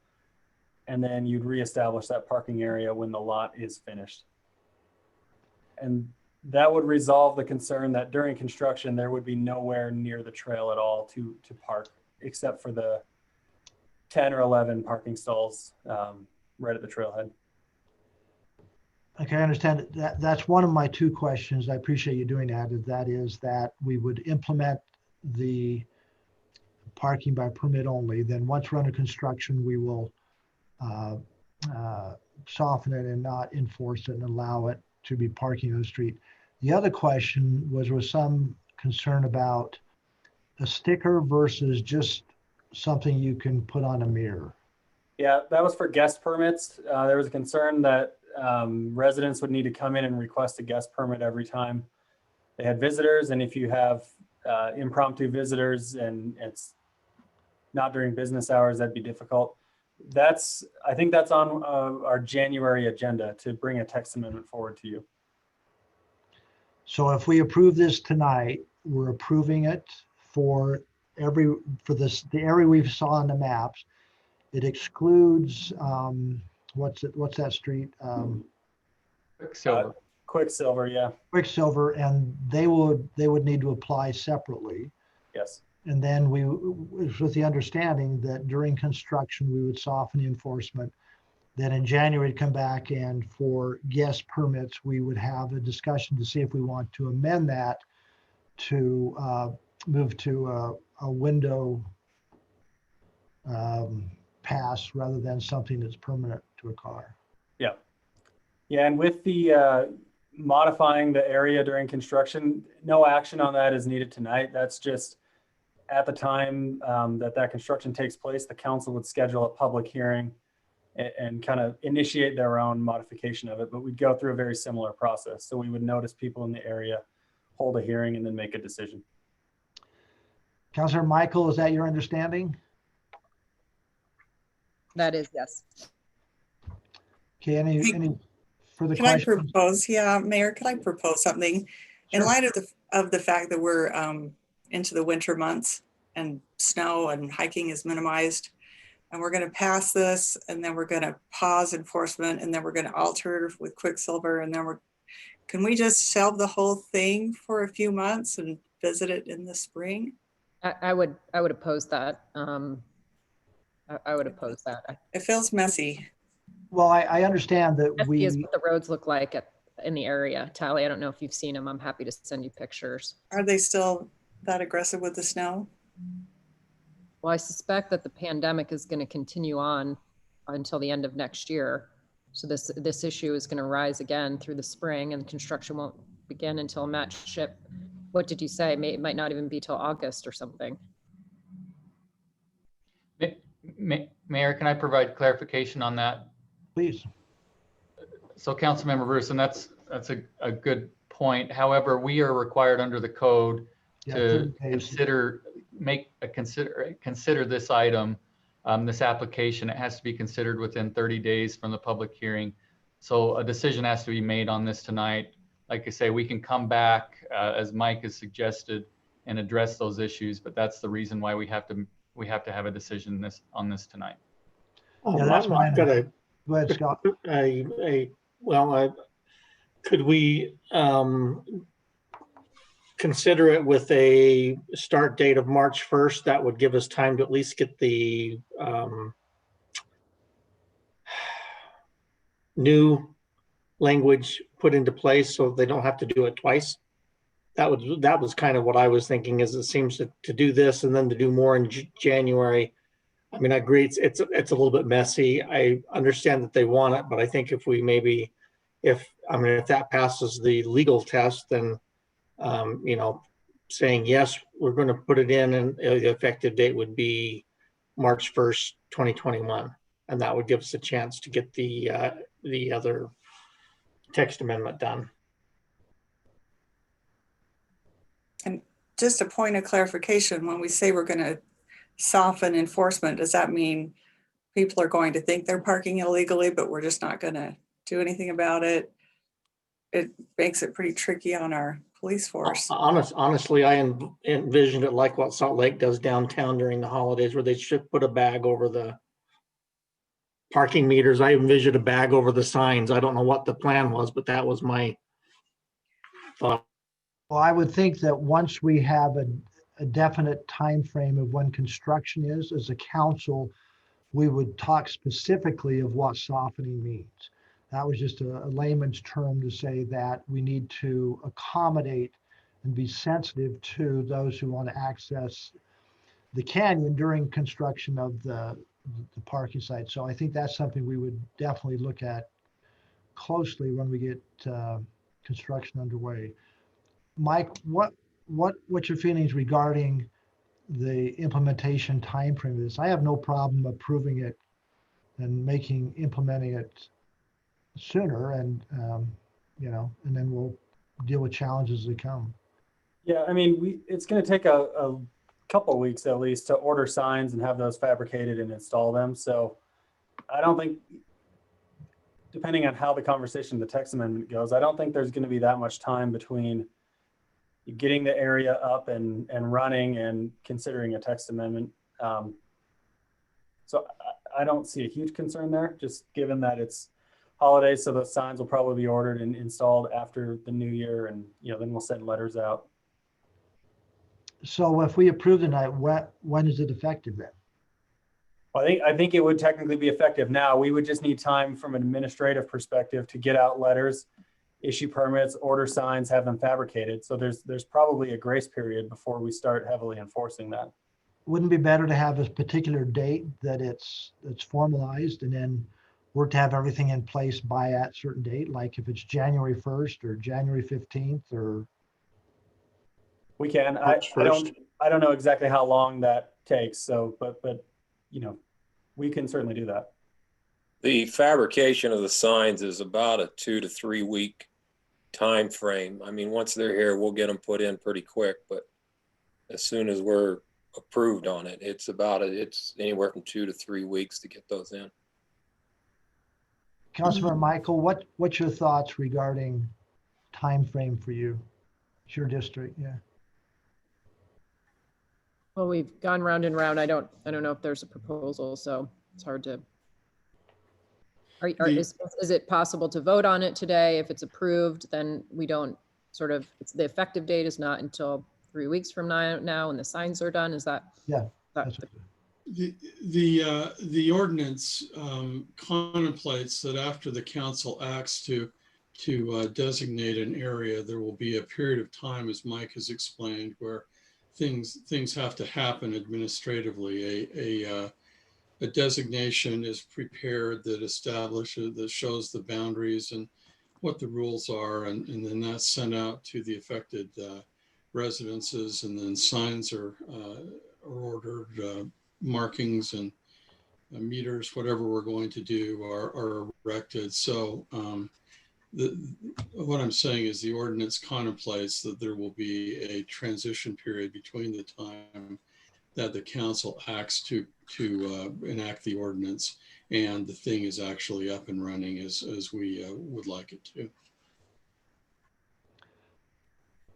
And then you'd reestablish that parking area when the lot is finished. And that would resolve the concern that during construction, there would be nowhere near the trail at all to park, except for the 10 or 11 parking stalls right at the trailhead. Okay, I understand that. That's one of my two questions. I appreciate you doing that. That is that we would implement the parking by permit only. Then once we're under construction, we will soften it and not enforce it and allow it to be parking on the street. The other question was, there was some concern about a sticker versus just something you can put on a mirror. Yeah, that was for guest permits. There was a concern that residents would need to come in and request a guest permit every time they had visitors. And if you have impromptu visitors and it's not during business hours, that'd be difficult. I think that's on our January agenda to bring a text amendment forward to you. So if we approve this tonight, we're approving it for the area we saw on the maps. It excludes, what's that street? Quicksilver. Quicksilver, yeah. Quicksilver, and they would need to apply separately. Yes. And then with the understanding that during construction, we would soften the enforcement. Then in January, come back, and for guest permits, we would have a discussion to see if we want to amend that to move to a window pass rather than something that's permanent to a car. Yeah. Yeah, and with the modifying the area during construction, no action on that is needed tonight. That's just at the time that construction takes place, the council would schedule a public hearing and kind of initiate their own modification of it, but we'd go through a very similar process. So we would notice people in the area, hold a hearing, and then make a decision. Councilor Michael, is that your understanding? That is, yes. Okay, any further Can questions? I propose, Mayor, could I propose something? In Sure. light of the fact that we're into the winter months and snow and hiking is minimized, and we're going to pass this, and then we're going to pause enforcement, and then we're going to alter with Quicksilver, and then can we just shelve the whole thing for a few months and visit it in the spring? I would oppose that. I would oppose that. It feels messy. Well, I understand that Messy we, is what the roads look like in the area. Tally, I don't know if you've seen them. I'm happy to send you pictures. Are they still that aggressive with the snow? Well, I suspect that the pandemic is going to continue on until the end of next year. So this issue is going to rise again through the spring, and construction won't begin until matchship. What did you say? It might not even be till August or something. Mayor, can I provide clarification on that? please. So Councilmember Bruce, and that's a good point. However, we are required under the code to consider this item, this application. It has to be considered within 30 days from the public hearing. So a decision has to be made on this tonight. Like I say, we can come back as Mike has suggested and address those issues, but that's the reason why we have to have a decision on this tonight. Yeah, that's fine. Gonna, Go ahead, Scott. could we consider it with a start date of March 1st? That would give us time to at least get the new language put into place so they don't have to do it twice. that was kind of what I was thinking, is it seems to do this and then to do more in January. I mean, I agree, it's a little bit messy. I understand that they want it, but I think if we maybe, if that passes the legal test, then, saying, yes, we're going to put it in, and the effective date would be March 1st, 2021. And that would give us a chance to get the other text amendment done. And just a point of clarification, when we say we're going to soften enforcement, does that mean people are going to think they're parking illegally, but we're just not going to do anything about it? It makes it pretty tricky on our police force. Honestly, I envisioned it like what Salt Lake does downtown during the holidays, where they should put a bag over the parking meters. I envisioned a bag over the signs. I don't know what the plan was, but that was my thought. Well, I would think that once we have a definite time frame of when construction is, as a council, we would talk specifically of what softening means. That was just a layman's term to say that we need to accommodate and be sensitive to those who want to access the canyon during construction of the parking site. So I think that's something we would definitely look at closely when we get construction underway. Mike, what's your feelings regarding the implementation timeframe of this? I have no problem approving it and implementing it sooner, and and then we'll deal with challenges as they come. Yeah, I mean, it's going to take a couple of weeks at least to order signs and have those fabricated and install them. So I don't think, depending on how the conversation, the text amendment goes, I don't think there's going to be that much time between getting the area up and running and considering a text amendment. So I don't see a huge concern there, just given that it's holidays. So those signs will probably be ordered and installed after the new year, and then we'll send letters out. So if we approve tonight, when is it effective then? I think it would technically be effective now. We would just need time from an administrative perspective to get out letters, issue permits, order signs, have them fabricated. So there's probably a grace period before we start heavily enforcing that. Wouldn't it be better to have a particular date that it's formalized, and then we're to have everything in place by a certain date, like if it's January 1st or January 15th or? We can. I don't know exactly how long that takes. So, but we can certainly do that. The fabrication of the signs is about a 2 to 3 week time frame. I mean, once they're here, we'll get them put in pretty quick, but as soon as we're approved on it, it's anywhere from 2 to 3 weeks to get those in. Councilmember Michael, what's your thoughts regarding time frame for you? It's your district, yeah. Well, we've gone round and round. I don't know if there's a proposal, so it's hard to. Is it possible to vote on it today? If it's approved, then we don't the effective date is not until 3 weeks from now, and the signs are done. Is that? Yeah. The ordinance contemplates that after the council acts to designate an area, there will be a period of time, as Mike has explained, where things have to happen administratively. A designation is prepared that shows the boundaries and what the rules are, and then that's sent out to the affected residences, and then signs are ordered, markings and meters, whatever we're going to do, are erected. So what I'm saying is the ordinance contemplates that there will be a transition period between the time that the council acts to enact the ordinance and the thing is actually up and running as we would like it to.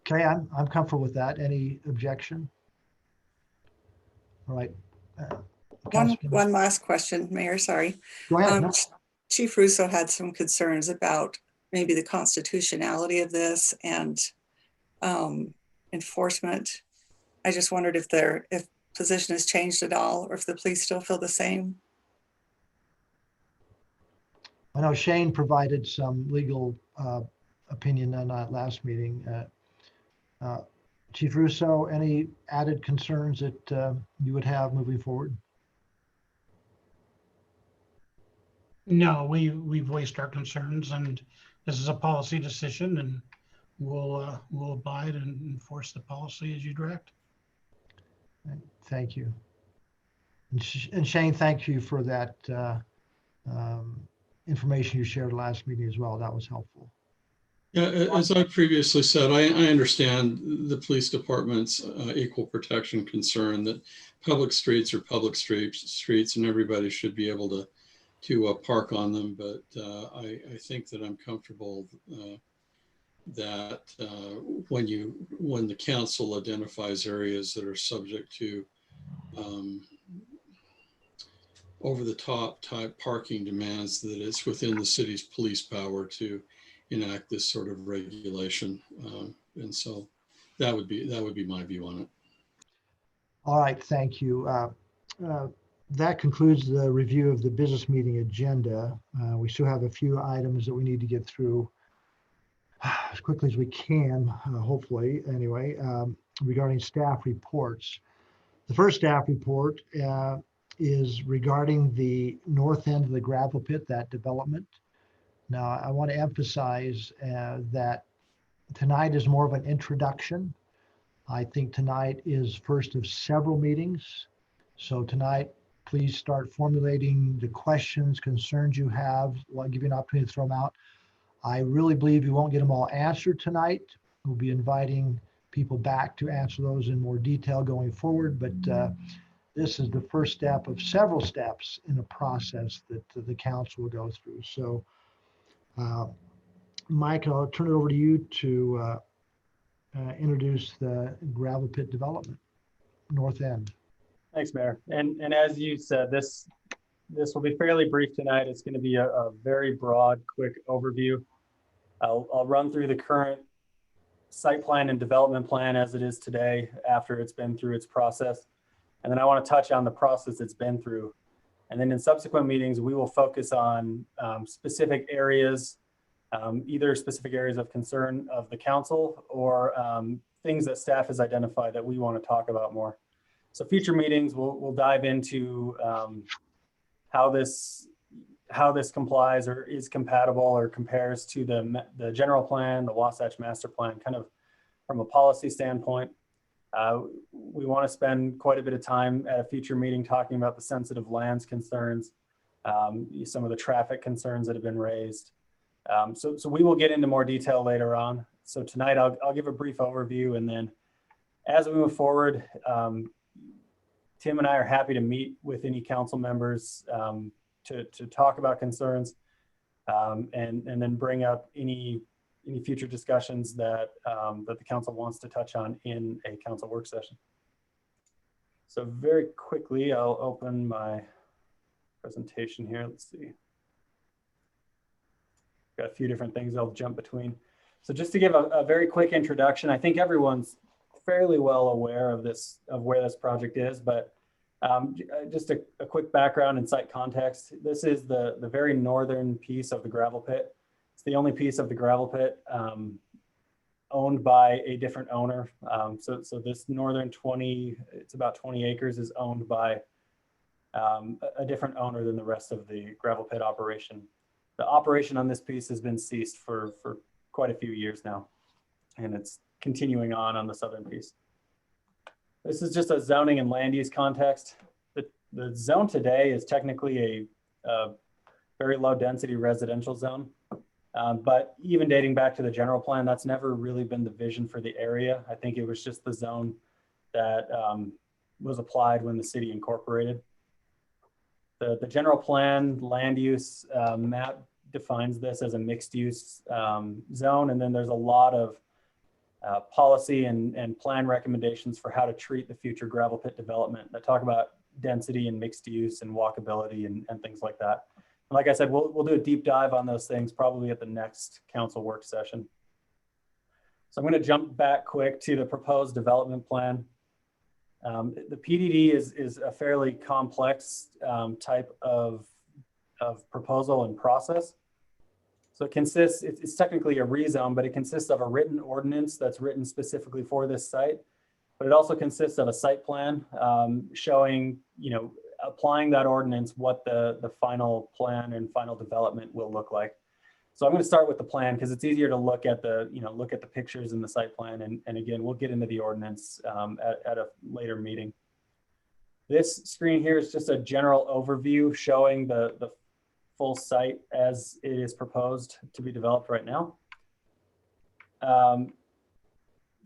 Okay, I'm comfortable with that. Any objection? All right. One last question, Mayor, sorry. Go ahead. No. Chief Russo had some concerns about maybe the constitutionality of this and enforcement. I just wondered if position has changed at all, or if the police still feel the same. I know Shane provided some legal opinion on that last meeting. Chief Russo, any added concerns that you would have moving forward? No, we voiced our concerns, and this is a policy decision, and we'll abide and enforce the policy as you direct. Thank you. And Shane, thank you for that information you shared last meeting as well. That was helpful. Yeah, as I previously said, I understand the police department's equal protection concern that public streets are public streets and everybody should be able to park on them. But I think that I'm comfortable that when the council identifies areas that are subject to over the top type parking demands, that it's within the city's police power to enact this sort of regulation. And so that would be my view on it. All right, thank you. That concludes the review of the business meeting agenda. We still have a few items that we need to get through as quickly as we can, hopefully, anyway, regarding staff reports. The first staff report is regarding the north end of the gravel pit, that development. Now, I want to emphasize that tonight is more of an introduction. I think tonight is first of several meetings. So tonight, please start formulating the questions, concerns you have. I'll give you an opportunity to throw them out. I really believe you won't get them all answered tonight. We'll be inviting people back to answer those in more detail going forward, but this is the first step of several steps in a process that the council will go through. So, Mike, I'll turn it over to you to introduce the gravel pit development, north end. Thanks, Mayor. And as you said, this will be fairly brief tonight. It's going to be a very broad, quick overview. I'll run through the current site plan and development plan as it is today after it's been through its process. And then I want to touch on the process it's been through. And then in subsequent meetings, we will focus on specific areas, either specific areas of concern of the council or things that staff has identified that we want to talk about more. So future meetings, we'll dive into how this complies or is compatible or compares to the general plan, the Wasatch master plan, kind of from a policy standpoint. We want to spend quite a bit of time at a future meeting talking about the sensitive lands concerns, some of the traffic concerns that have been raised. So we will get into more detail later on. So tonight I'll give a brief overview, and then as we move forward, Tim and I are happy to meet with any council members to talk about concerns and then bring up any future discussions that that the council wants to touch on in a council work session. So very quickly, I'll open my presentation here. Let's see. Got a few different things I'll jump between. So just to give a very quick introduction, I think everyone's fairly well aware of where this project is, but just a quick background and site context. This is the very northern piece of the gravel pit. It's the only piece of the gravel pit owned by a different owner. So this northern it's about 20 acres is owned by a different owner than the rest of the gravel pit operation. The operation on this piece has been ceased for quite a few years now, and it's continuing on the southern piece. This is just a zoning and land use context. The zone today is technically a very low density residential zone. But even dating back to the general plan, that's never really been the vision for the area. I think it was just the zone that was applied when the city incorporated. The general plan land use map defines this as a mixed use zone. And then there's a lot of policy and plan recommendations for how to treat the future gravel pit development that talk about density and mixed use and walkability and things like that. And like I said, we'll do a deep dive on those things probably at the next council work session. So I'm going to jump back quick to the proposed development plan. The PDD is a fairly complex type of proposal and process. So it consists, it's technically a rezone, but it consists of a written ordinance that's written specifically for this site. But it also consists of a site plan showing, applying that ordinance, what the final plan and final development will look like. So I'm going to start with the plan because it's easier to look at the pictures in the site plan. And again, we'll get into the ordinance at a later meeting. This screen here is just a general overview showing the full site as it is proposed to be developed right now.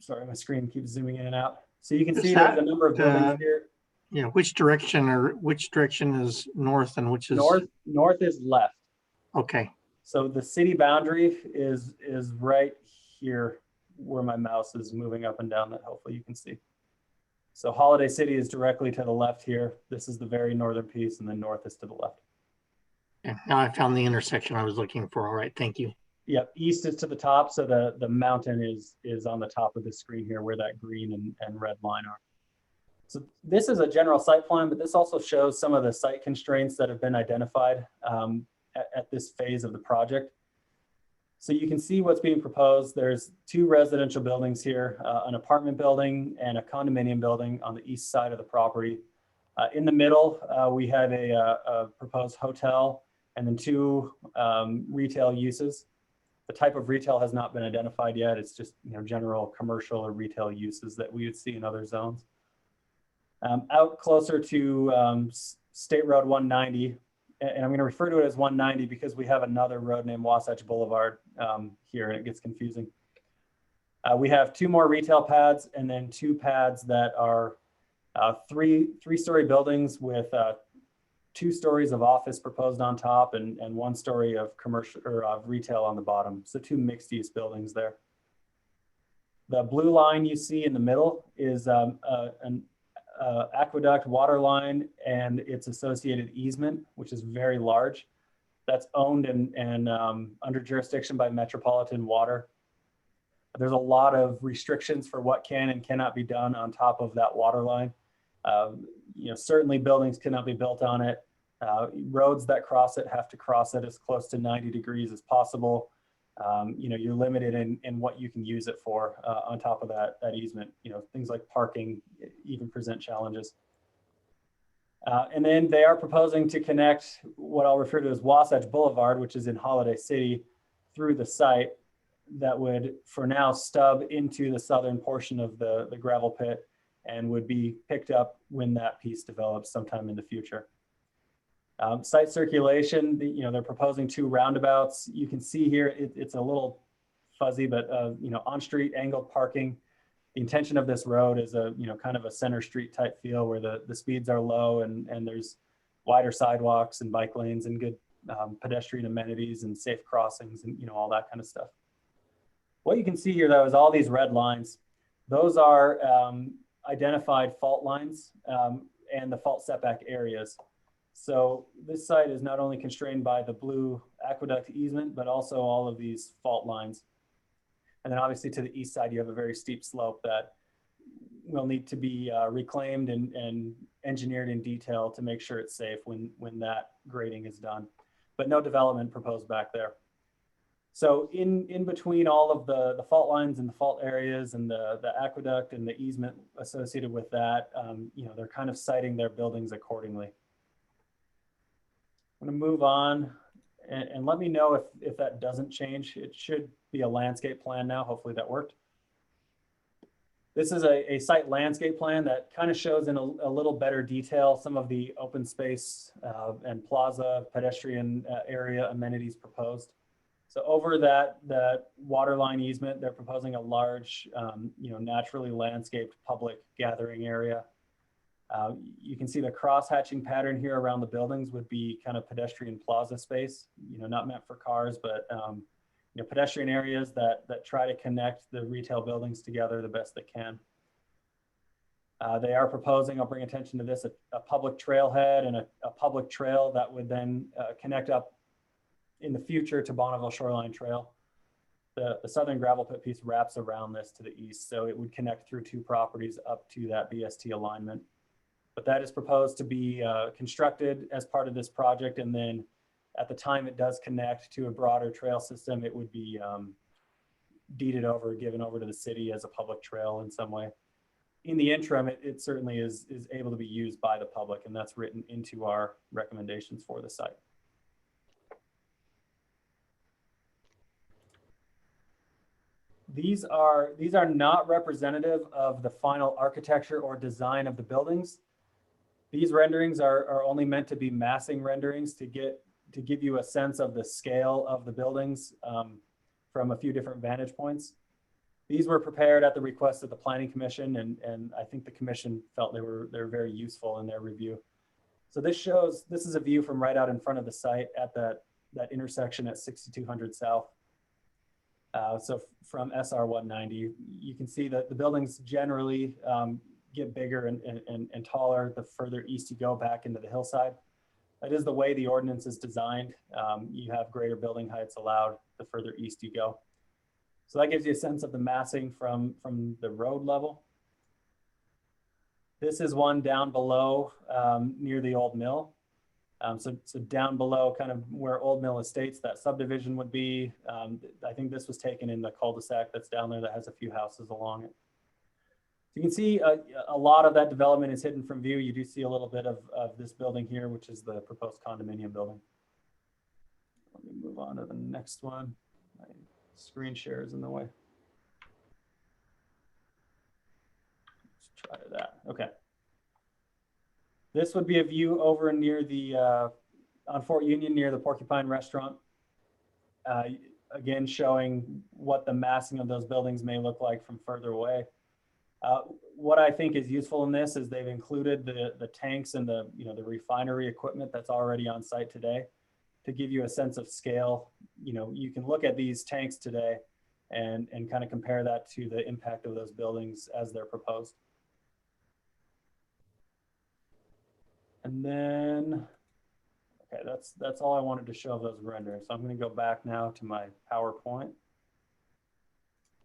Sorry, my screen keeps zooming in and out. So you can see there's a number of buildings here. Yeah, which direction is north and which is north is left. Okay. So the city boundary is right here where my mouse is moving up and down, that hopefully you can see. So Holiday City is directly to the left here. This is the very northern piece, and then north is to the left. Yeah, now I found the intersection I was looking for. All right, thank you. Yep, east is to the top. So the mountain is on the top of the screen here where that green and red line are. So this is a general site plan, but this also shows some of the site constraints that have been identified at this phase of the project. So you can see what's being proposed. There's 2 residential buildings here, an apartment building and a condominium building on the east side of the property. In the middle, we have a proposed hotel and then 2 retail uses. The type of retail has not been identified yet. It's just general commercial or retail uses that we would see in other zones. Out closer to State Road 190, and I'm going to refer to it as 190 because we have another road named Wasatch Boulevard here, and it gets confusing. We have 2 more retail pads and then 2 pads that are three-story buildings with 2 stories of office proposed on top and 1 story of commercial or of retail on the bottom. So 2 mixed-use buildings there. The blue line you see in the middle is an aqueduct water line and its associated easement, which is very large. That's owned and under jurisdiction by Metropolitan Water. There's a lot of restrictions for what can and cannot be done on top of that water line. Certainly buildings cannot be built on it. Roads that cross it have to cross it as close to 90 degrees as possible. You're limited in what you can use it for on top of that easement. Things like parking even present challenges. And then they are proposing to connect what I'll refer to as Wasatch Boulevard, which is in Holiday City, through the site that would, for now, stub into the southern portion of the gravel pit and would be picked up when that piece develops sometime in the future. Site circulation, they're proposing 2 roundabouts. You can see here, it's a little fuzzy, but on-street angled parking. The intention of this road is a, kind of a center street type feel where the speeds are low and there's wider sidewalks and bike lanes and good pedestrian amenities and safe crossings and, all that kind of stuff. What you can see here though is all these red lines. Those are identified fault lines and the fault setback areas. So this site is not only constrained by the blue aqueduct easement, but also all of these fault lines. And then obviously to the east side, you have a very steep slope that will need to be reclaimed and engineered in detail to make sure it's safe when that grading is done. But no development proposed back there. So in between all of the fault lines and the fault areas and the aqueduct and the easement associated with that, they're kind of siting their buildings accordingly. I'm going to move on and let me know if that doesn't change. It should be a landscape plan now. Hopefully that worked. This is a site landscape plan that kind of shows in a little better detail some of the open space and plaza pedestrian area amenities proposed. So over that waterline easement, they're proposing a large, naturally landscaped public gathering area. You can see the cross hatching pattern here around the buildings would be kind of pedestrian plaza space, not meant for cars, but pedestrian areas that try to connect the retail buildings together the best they can. They are proposing, I'll bring attention to this, a public trailhead and a public trail that would then connect up in the future to Bonneville Shoreline Trail. The southern gravel pit piece wraps around this to the east, so it would connect through 2 properties up to that BST alignment. But that is proposed to be constructed as part of this project and then At the time it does connect to a broader trail system, it would be deeded over, given over to the city as a public trail in some way. In the interim, it certainly is able to be used by the public, and that's written into our recommendations for the site. These are not representative of the final architecture or design of the buildings. These renderings are only meant to be massing renderings to give you a sense of the scale of the buildings from a few different vantage points. These were prepared at the request of the Planning Commission, and I think the commission felt they were very useful in their review. So this is a view from right out in front of the site at that intersection at 6200 South. So from SR 190, you can see that the buildings generally get bigger and taller the further east you go back into the hillside. That is the way the ordinance is designed. You have greater building heights allowed the further east you go. So that gives you a sense of the massing from the road level. This is one down below near the old mill. So down below kind of where Old Mill Estates, that subdivision would be. I think this was taken in the cul-de-sac that's down there that has a few houses along it. So you can see a lot of that development is hidden from view. You do see a little bit of this building here, which is the proposed condominium building. Let me move on to the next one. My screen share is in the way. Let's try that. Okay. This would be a view over near the, on Fort Union near the Porcupine Restaurant. Again, showing what the massing of those buildings may look like from further away. What I think is useful in this is they've included the tanks and the refinery equipment that's already on site today to give you a sense of scale. You can look at these tanks today and kind of compare that to the impact of those buildings as they're proposed. And then, okay, that's all I wanted to show of those renderings. So I'm going to go back now to my PowerPoint.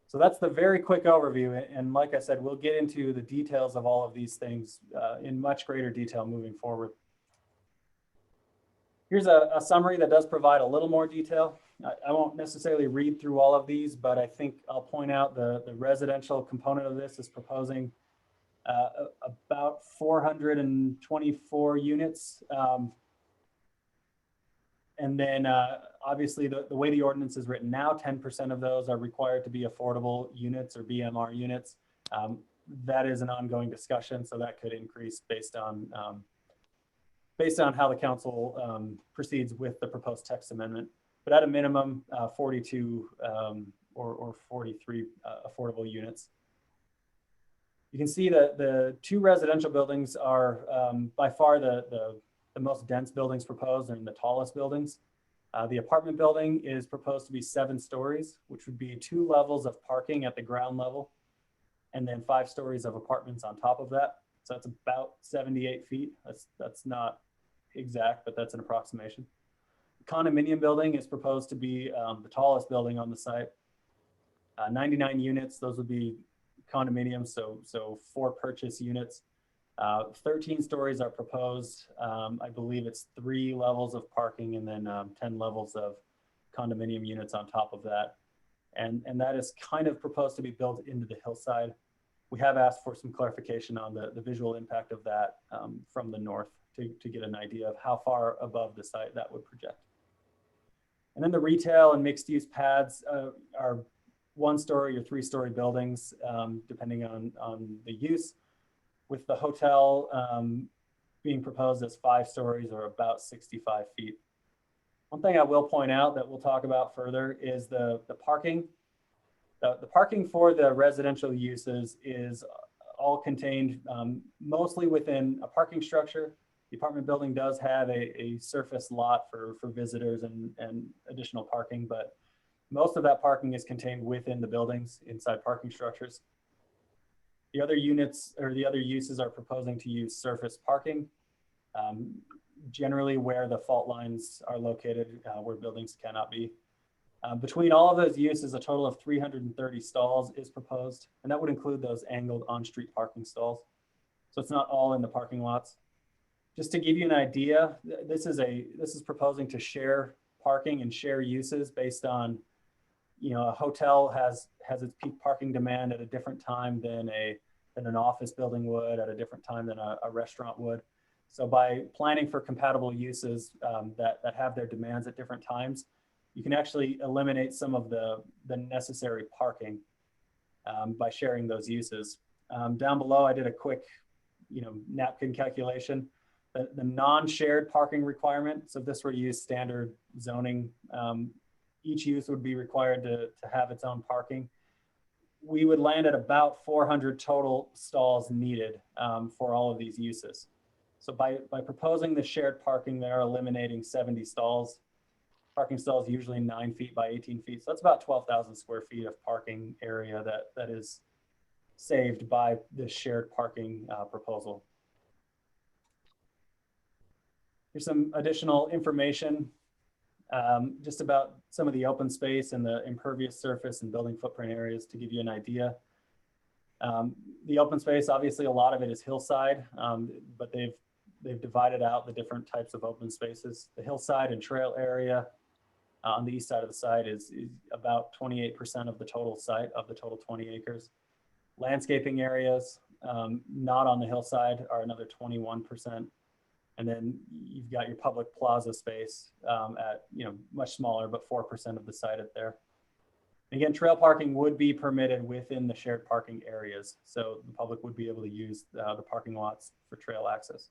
So that's the very quick overview. And like I said, we'll get into the details of all of these things in much greater detail moving forward. Here's a summary that does provide a little more detail. I won't necessarily read through all of these, but I think I'll point out the residential component of this is proposing about 424 units. And then obviously the way the ordinance is written now, 10% of those are required to be affordable units or BMR units. That is an ongoing discussion, so that could increase based on how the council proceeds with the proposed text amendment. But at a minimum, 42 or 43 affordable units. You can see that the two residential buildings are by far the most dense buildings proposed and the tallest buildings. The apartment building is proposed to be 7 stories, which would be 2 levels of parking at the ground level, and then 5 stories of apartments on top of that. So that's about 78 feet. That's not exact, but that's an approximation. The condominium building is proposed to be the tallest building on the site. 99 units, those would be condominiums, so 4 purchase units. 13 stories are proposed. I believe it's 3 levels of parking and then 10 levels of condominium units on top of that. And that is kind of proposed to be built into the hillside. We have asked for some clarification on the visual impact of that from the north to get an idea of how far above the site that would project. And then the retail and mixed use pads are 1-story or 3-story buildings, depending on the use, with the hotel being proposed as 5 stories or about 65 feet. One thing I will point out that we'll talk about further is the parking. The parking for the residential uses is all contained mostly within a parking structure. The apartment building does have a surface lot for visitors and additional parking, but most of that parking is contained within the buildings inside parking structures. The other units or the other uses are proposing to use surface parking, generally where the fault lines are located, where buildings cannot be. Between all of those uses, a total of 330 stalls is proposed, and that would include those angled on-street parking stalls. So it's not all in the parking lots. Just to give you an idea, this is proposing to share parking and share uses based on, a hotel has its peak parking demand at a different time than an office building would, at a different time than a restaurant would. So by planning for compatible uses that have their demands at different times, you can actually eliminate some of the necessary parking by sharing those uses. Down below, I did a quick, napkin calculation. The non-shared parking requirement, so if this were to use standard zoning, each use would be required to have its own parking. We would land at about 400 total stalls needed for all of these uses. So by proposing the shared parking, they're eliminating 70 stalls. Parking stalls usually 9 feet by 18 feet. So that's about 12,000 square feet of parking area that is saved by this shared parking proposal. Here's some additional information just about some of the open space and the impervious surface and building footprint areas to give you an idea. The open space, obviously a lot of it is hillside, but they've divided out the different types of open spaces. The hillside and trail area on the east side of the site is about 28% of the total site, of the total 20 acres. Landscaping areas, not on the hillside, are another 21%. And then you've got your public plaza space at, much smaller, but 4% of the site at there. Again, trail parking would be permitted within the shared parking areas. So the public would be able to use the parking lots for trail access.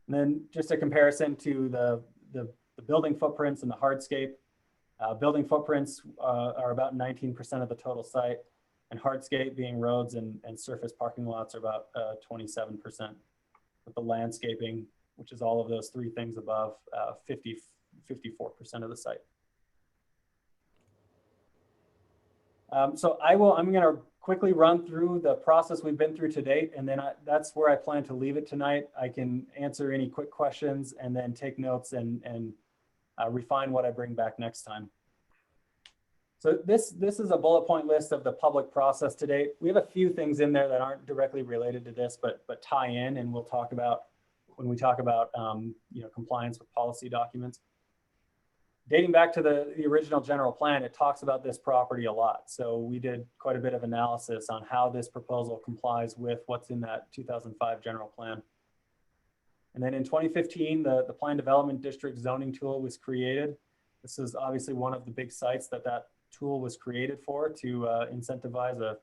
And then just a comparison to the building footprints and the hardscape. Building footprints are about 19% of the total site, and hardscape, being roads and surface parking lots, are about 27%. With the landscaping, which is all of those three things above, 54% of the site. So I'm going to quickly run through the process we've been through to date, and then that's where I plan to leave it tonight. I can answer any quick questions and then take notes and refine what I bring back next time. So this is a bullet point list of the public process to date. We have a few things in there that aren't directly related to this, but tie in, and we'll talk about when we talk about compliance with policy documents. Dating back to the original general plan, it talks about this property a lot. So we did quite a bit of analysis on how this proposal complies with what's in that 2005 general plan. And then in 2015, the Plan Development District zoning tool was created. This is obviously one of the big sites that tool was created for, to incentivize a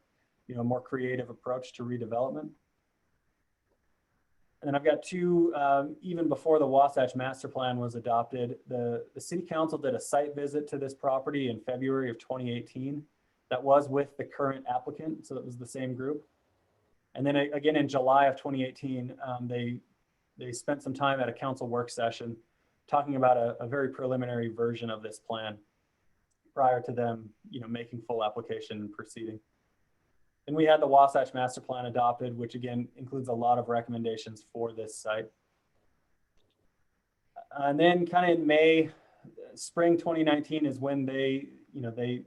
more creative approach to redevelopment. And then I've got two, even before the Wasatch Master Plan was adopted, the City Council did a site visit to this property in February of 2018. That was with the current applicant, so it was the same group. And then again in July of 2018, they spent some time at a council work session talking about a very preliminary version of this plan prior to them, making full application and proceeding. And we had the Wasatch Master Plan adopted, which again includes a lot of recommendations for this site. And then kind of in May, spring 2019 is when they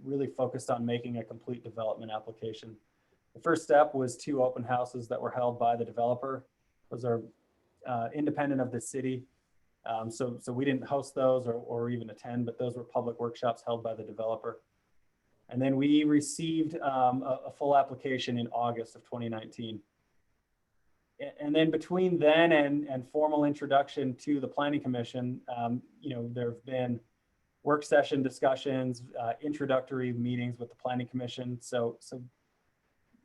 really focused on making a complete development application. The first step was 2 open houses that were held by the developer. Those are independent of the city. So we didn't host those or even attend, but those were public workshops held by the developer. And then we received a full application in August of 2019. And then between then and formal introduction to the Planning Commission, there have been work session discussions, introductory meetings with the Planning Commission. So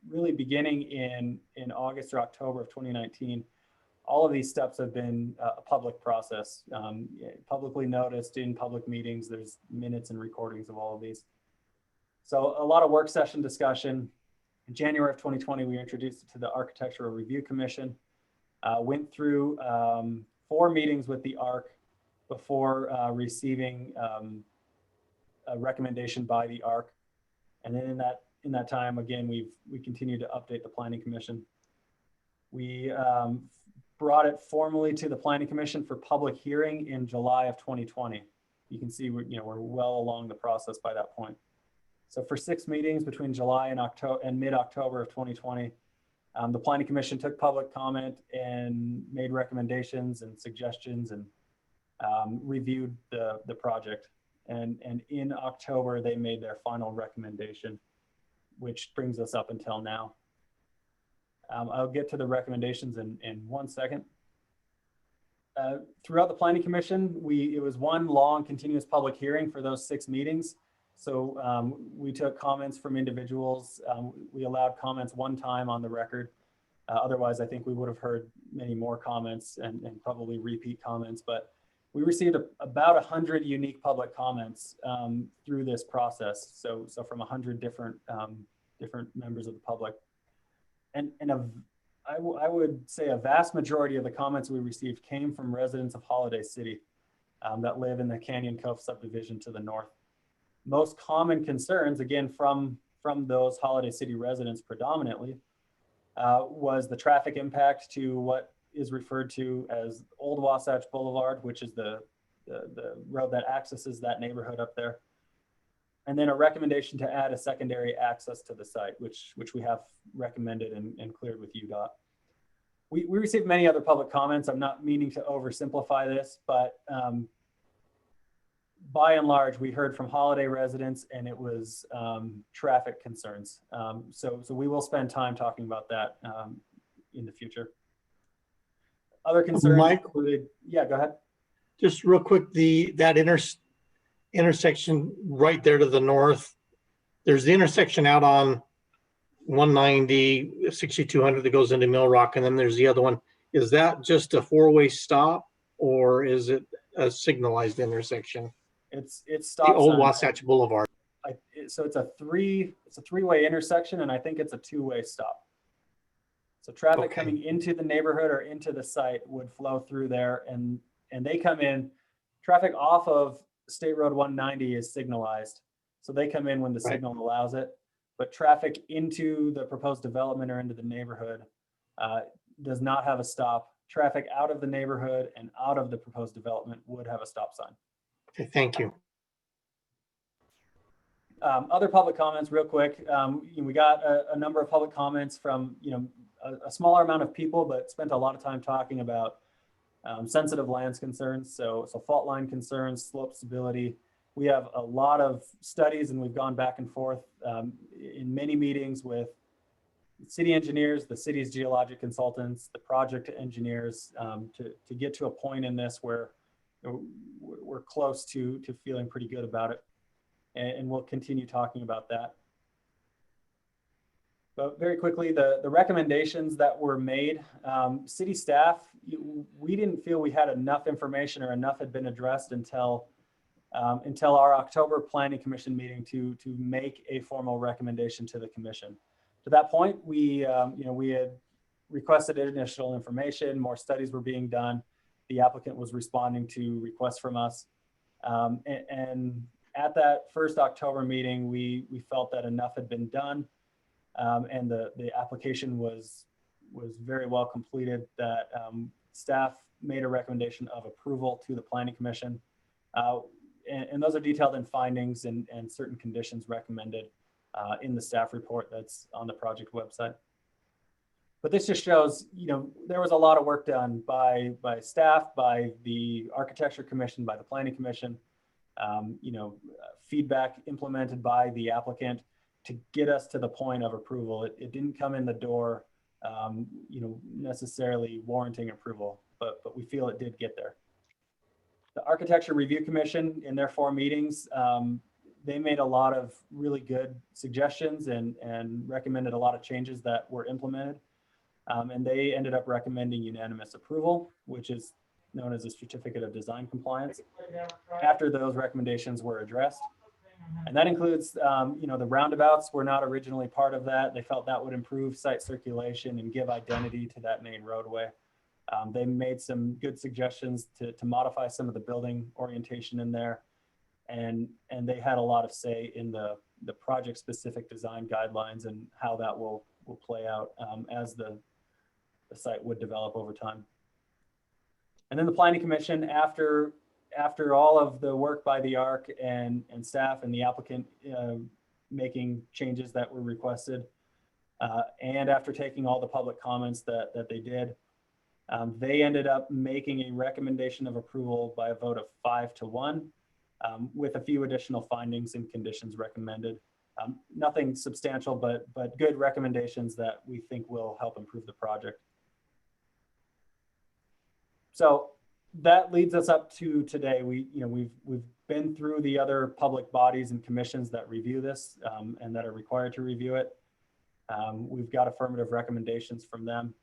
really beginning in August or October of 2019, all of these steps have been a public process, publicly noticed in public meetings. There's minutes and recordings of all of these. So a lot of work session discussion. In January of 2020, we introduced it to the Architectural Review Commission, went through 4 meetings with the ARC before receiving a recommendation by the ARC. And then in that time, again, we continued to update the Planning Commission. We brought it formally to the Planning Commission for public hearing in July of 2020. You can see we're well along the process by that point. So for 6 meetings between July and October and mid-October of 2020, The Planning Commission took public comment and made recommendations and suggestions and reviewed the project. And in October, they made their final recommendation, which brings us up until now. I'll get to the recommendations in 1 second. Throughout the Planning Commission, it was one long continuous public hearing for those 6 meetings. So we took comments from individuals. We allowed comments one time on the record. Otherwise, I think we would have heard many more comments and probably repeat comments. But we received about 100 unique public comments through this process. So from 100 different members of the public. I would say a vast majority of the comments we received came from residents of Holiday City that live in the Canyon Cove subdivision to the north. Most common concerns, again, from those Holiday City residents predominantly, was the traffic impact to what is referred to as Old Wasatch Boulevard, which is the road that accesses that neighborhood up there. And then a recommendation to add a secondary access to the site, which we have recommended and cleared with UDOT. We received many other public comments. I'm not meaning to oversimplify this, but by and large, we heard from Holiday residents, and it was traffic concerns. So we will spend time talking about that in the future. Other concerns included, yeah, go ahead. Just real quick, that intersection right there to the north, there's the intersection out on 190, 6200 that goes into Mill Rock, and then there's the other one. Is that just a 4-way stop, or is it a signalized intersection? It's stop the Old sign. Wasatch Boulevard. So it's a three-way intersection, and I think it's a 2-way stop. So traffic coming into the neighborhood or into the site would flow through there, and they come in. Traffic off of State Road 190 is signalized, so they come in when the signal allows it. But traffic into the proposed development or into the neighborhood does not have a stop. Traffic out of the neighborhood and out of the proposed development would have a stop sign. Okay, thank you. Other public comments, real quick. We got a number of public comments from a smaller amount of people, but spent a lot of time talking about sensitive lands concerns, so fault line concerns, slope stability. We have a lot of studies, and we've gone back and forth in many meetings with city engineers, the city's geologic consultants, the project engineers, to get to a point in this where we're close to feeling pretty good about it. And we'll continue talking about that. But very quickly, the recommendations that were made, city staff, we didn't feel we had enough information or enough had been addressed until our October Planning Commission meeting to make a formal recommendation to the commission. To that point, we had requested additional information, more studies were being done. The applicant was responding to requests from us. And at that first October meeting, we felt that enough had been done. And the application was very well completed, that staff made a recommendation of approval to the Planning Commission. And those are detailed in findings and certain conditions recommended in the staff report that's on the project website. But this just shows, there was a lot of work done by staff, by the Architecture Commission, by the Planning Commission, feedback implemented by the applicant to get us to the point of approval. It didn't come in the door, necessarily warranting approval, but we feel it did get there. The Architecture Review Commission, in their 4 meetings, they made a lot of really good suggestions and recommended a lot of changes that were implemented. And they ended up recommending unanimous approval, which is known as a certificate of design compliance, after those recommendations were addressed. And that includes, the roundabouts were not originally part of that. They felt that would improve site circulation and give identity to that main roadway. They made some good suggestions to modify some of the building orientation in there. And they had a lot of say in the project specific design guidelines and how that will play out as the site would develop over time. And then the Planning Commission, after all of the work by the ARC and staff and the applicant making changes that were requested, And after taking all the public comments that they did, they ended up making a recommendation of approval by a vote of 5-1, with a few additional findings and conditions recommended. Nothing substantial, but good recommendations that we think will help improve the project. So that leads us up to today. We've been through the other public bodies and commissions that review this and that are required to review it. We've got affirmative recommendations from them.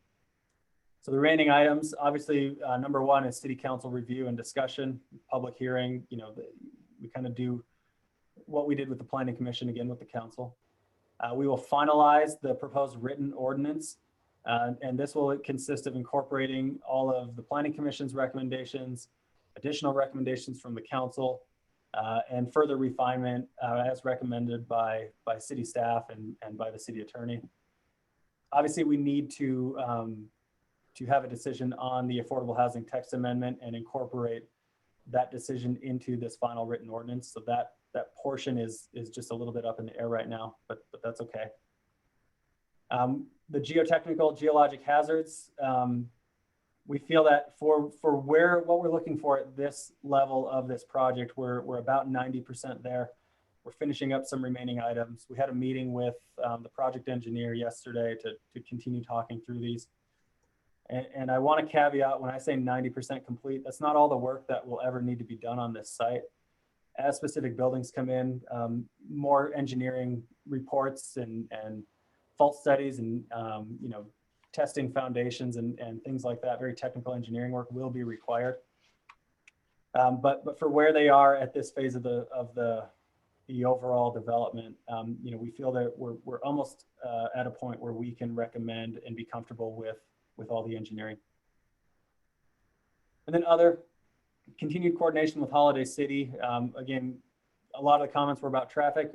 So the remaining items, obviously, number one is city council review and discussion, public hearing. We kind of do what we did with the planning commission again with the council. We will finalize the proposed written ordinance, and this will consist of incorporating all of the planning commission's recommendations, additional recommendations from the council, and further refinement as recommended by city staff and by the city attorney. Obviously, we need to have a decision on the affordable housing text amendment and incorporate that decision into this final written ordinance. So that portion is just a little bit up in the air right now, but that's okay. The geologic hazards, we feel that for what we're looking for at this level of this project, we're about 90% there. We're finishing up some remaining items. We had a meeting with the project engineer yesterday to continue talking through these. And I want to caveat, when I say 90% complete, that's not all the work that will ever need to be done on this site. As specific buildings come in, more engineering reports and fault studies and testing foundations and things like that, very technical engineering work will be required. But for where they are at this phase of the overall development, we feel that we're almost at a point where we can recommend and be comfortable with all the engineering. And then other continued coordination with Holiday City. Again, a lot of the comments were about traffic.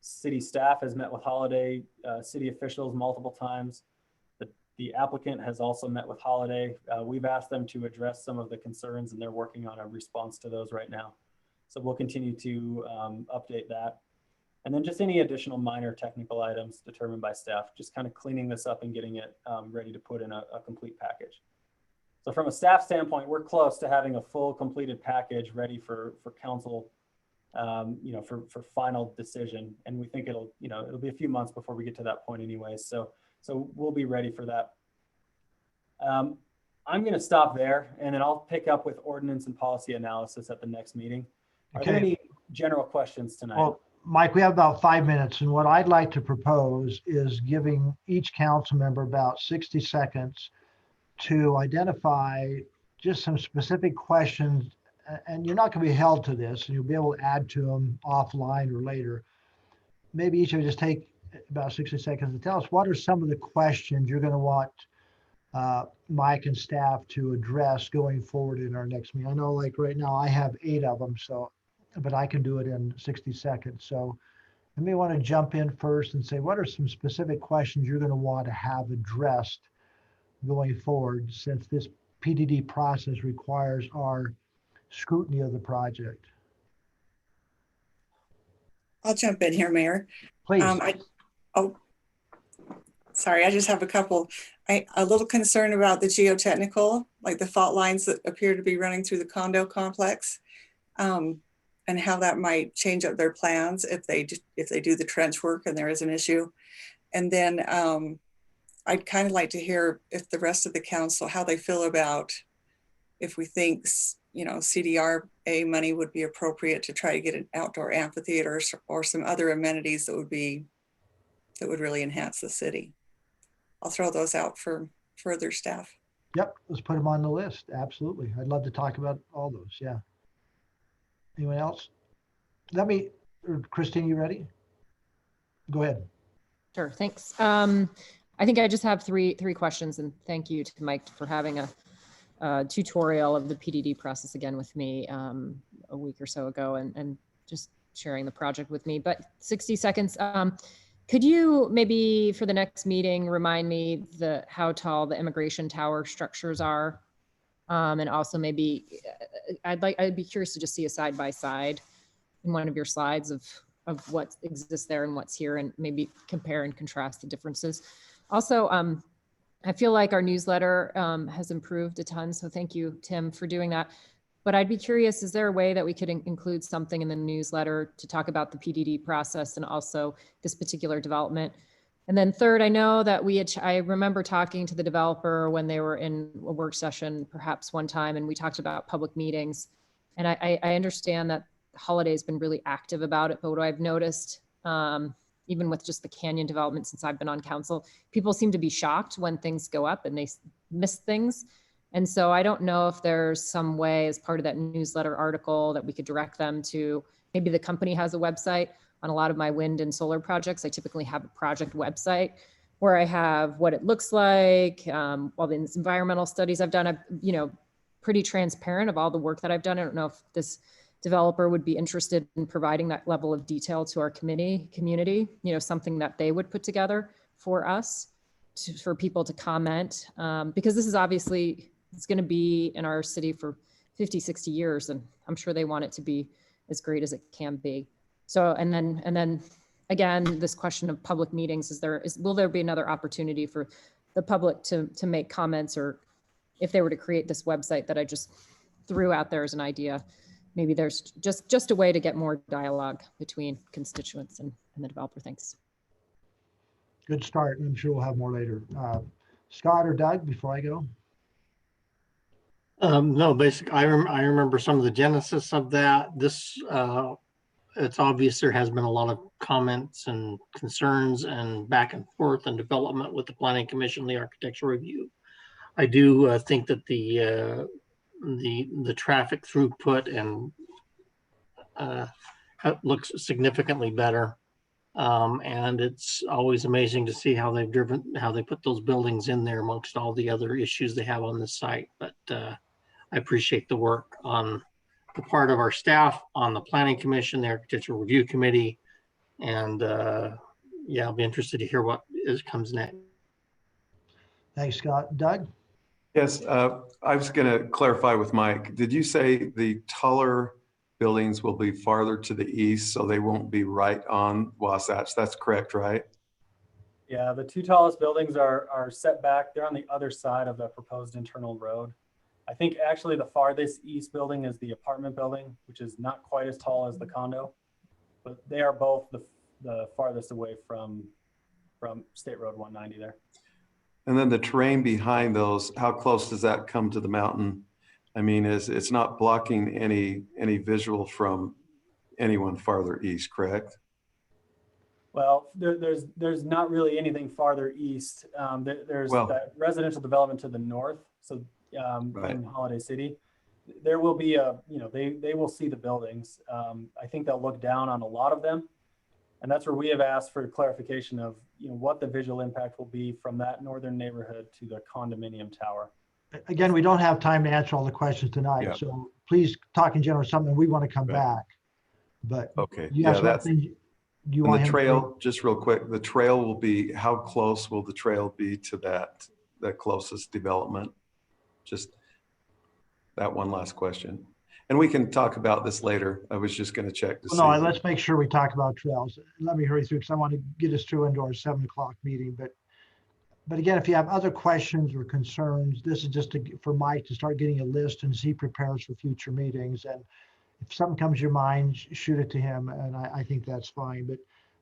City staff has met with Holiday city officials multiple times. The applicant has also met with Holiday. We've asked them to address some of the concerns, and they're working on a response to those right now. So we'll continue to update that. And then just any additional minor technical items determined by staff, just kind of cleaning this up and getting it ready to put in a complete package. So from a staff standpoint, we're close to having a full completed package ready for council, for final decision. And we think it'll be a few months before we get to that point anyway. So we'll be ready for that. I'm going to stop there, and then I'll pick up with ordinance and policy analysis at the next meeting. Are there any general questions tonight? Well, Mike, we have about 5 minutes, and what I'd like to propose is giving each council member about 60 seconds to identify just some specific questions, and you're not going to be held to this, and you'll be able to add to them offline or later. Maybe each of you just take about 60 seconds to tell us what are some of the questions you're going to want Mike and staff to address going forward in our next meeting. I know, like right now, I have 8 of them, but I can do it in 60 seconds. So you may want to jump in first and say, what are some specific questions you're going to want to have addressed going forward, since this PDD process requires our scrutiny of the project? I'll jump in here, Mayor. Please. Sorry, I just have a couple. A little concerned about the geotechnical, like the fault lines that appear to be running through the condo complex, and how that might change up their plans if they do the trench work and there is an issue. And then I'd kind of like to hear if the rest of the council, how they feel about if we think, CDRA money would be appropriate to try to get an outdoor amphitheater or some other amenities that would really enhance the city. I'll throw those out for further staff. Yep, let's put them on the list. Absolutely. I'd love to talk about all those. Yeah. Anyone else? Christine, you ready? Go ahead. Sure, thanks. I think I just have three questions, and thank you to Mike for having a tutorial of the PDD process again with me a week or so ago, and just sharing the project with me. But 60 seconds. Could you maybe for the next meeting remind me how tall the immigration tower structures are? And also maybe I'd be curious to just see a side by side in one of your slides of of what exists there and what's here, and maybe compare and contrast the differences. Also, I feel like our newsletter has improved a ton. So thank you, Tim, for doing that. But I'd be curious, is there a way that we could include something in the newsletter to talk about the PDD process and also this particular development? And then third, I know that I remember talking to the developer when they were in a work session, perhaps one time, and we talked about public meetings. And I understand that Holiday has been really active about it, but what I've noticed, even with just the Canyon development since I've been on council, people seem to be shocked when things go up and they miss things. And so I don't know if there's some way as part of that newsletter article that we could direct them to, maybe the company has a website. On a lot of my wind and solar projects, I typically have a project website where I have what it looks like, all the environmental studies I've done. I'm, pretty transparent of all the work that I've done. I don't know if this developer would be interested in providing that level of detail to our community, something that they would put together for us, for people to comment, because this is obviously, it's going to be in our city for 50, 60 years, and I'm sure they want it to be as great as it can be. So, and then again, this question of public meetings, will there be another opportunity for the public to make comments, or if they were to create this website that I just threw out there as an idea, maybe there's just a way to get more dialogue between constituents and the developer. Thanks. Good start, and I'm sure we'll have more later. Scott or Doug, before I go? No, basically, I remember some of the genesis of that. It's obvious there has been a lot of comments and concerns and back and forth and development with the Planning Commission, the Architectural Review. I do think that the traffic throughput and looks significantly better. And it's always amazing to see how they put those buildings in there amongst all the other issues they have on the site. But I appreciate the work on the part of our staff, on the Planning Commission, the Architectural Review Committee, and yeah, I'll be interested to hear what comes next. Thanks, Scott. Doug? Yes, I was going to clarify with Mike. Did you say the taller buildings will be farther to the east, so they won't be right on Wasatch? That's correct, right? Yeah, the two tallest buildings are set back. They're on the other side of the proposed internal road. I think actually the farthest east building is the apartment building, which is not quite as tall as the condo, but they are both the farthest away from State Road 190 there. And then the terrain behind those, how close does that come to the mountain? I mean, it's not blocking any visual from anyone farther east, correct? Well, there's not really anything farther east. There's that residential development to the north. So right. In Holiday City, there will be they will see the buildings. I think they'll look down on a lot of them. And that's where we have asked for clarification of what the visual impact will be from that northern neighborhood to the condominium tower. Again, we don't have time to answer all the questions tonight, yeah. So please talk in general, something we want to come back. But okay, yeah, that's you want the trail. Just real quick, the trail will be, how close will the trail be to that closest development? Just that one last question. And we can talk about this later. I was just going to check to see. No, let's make sure we talk about trails. Let me hurry through because I want to get us through into our 7 o'clock meeting. But again, if you have other questions or concerns, this is just for Mike to start getting a list and as he prepares for future meetings. And if something comes to your mind, shoot it to him. And I think that's fine.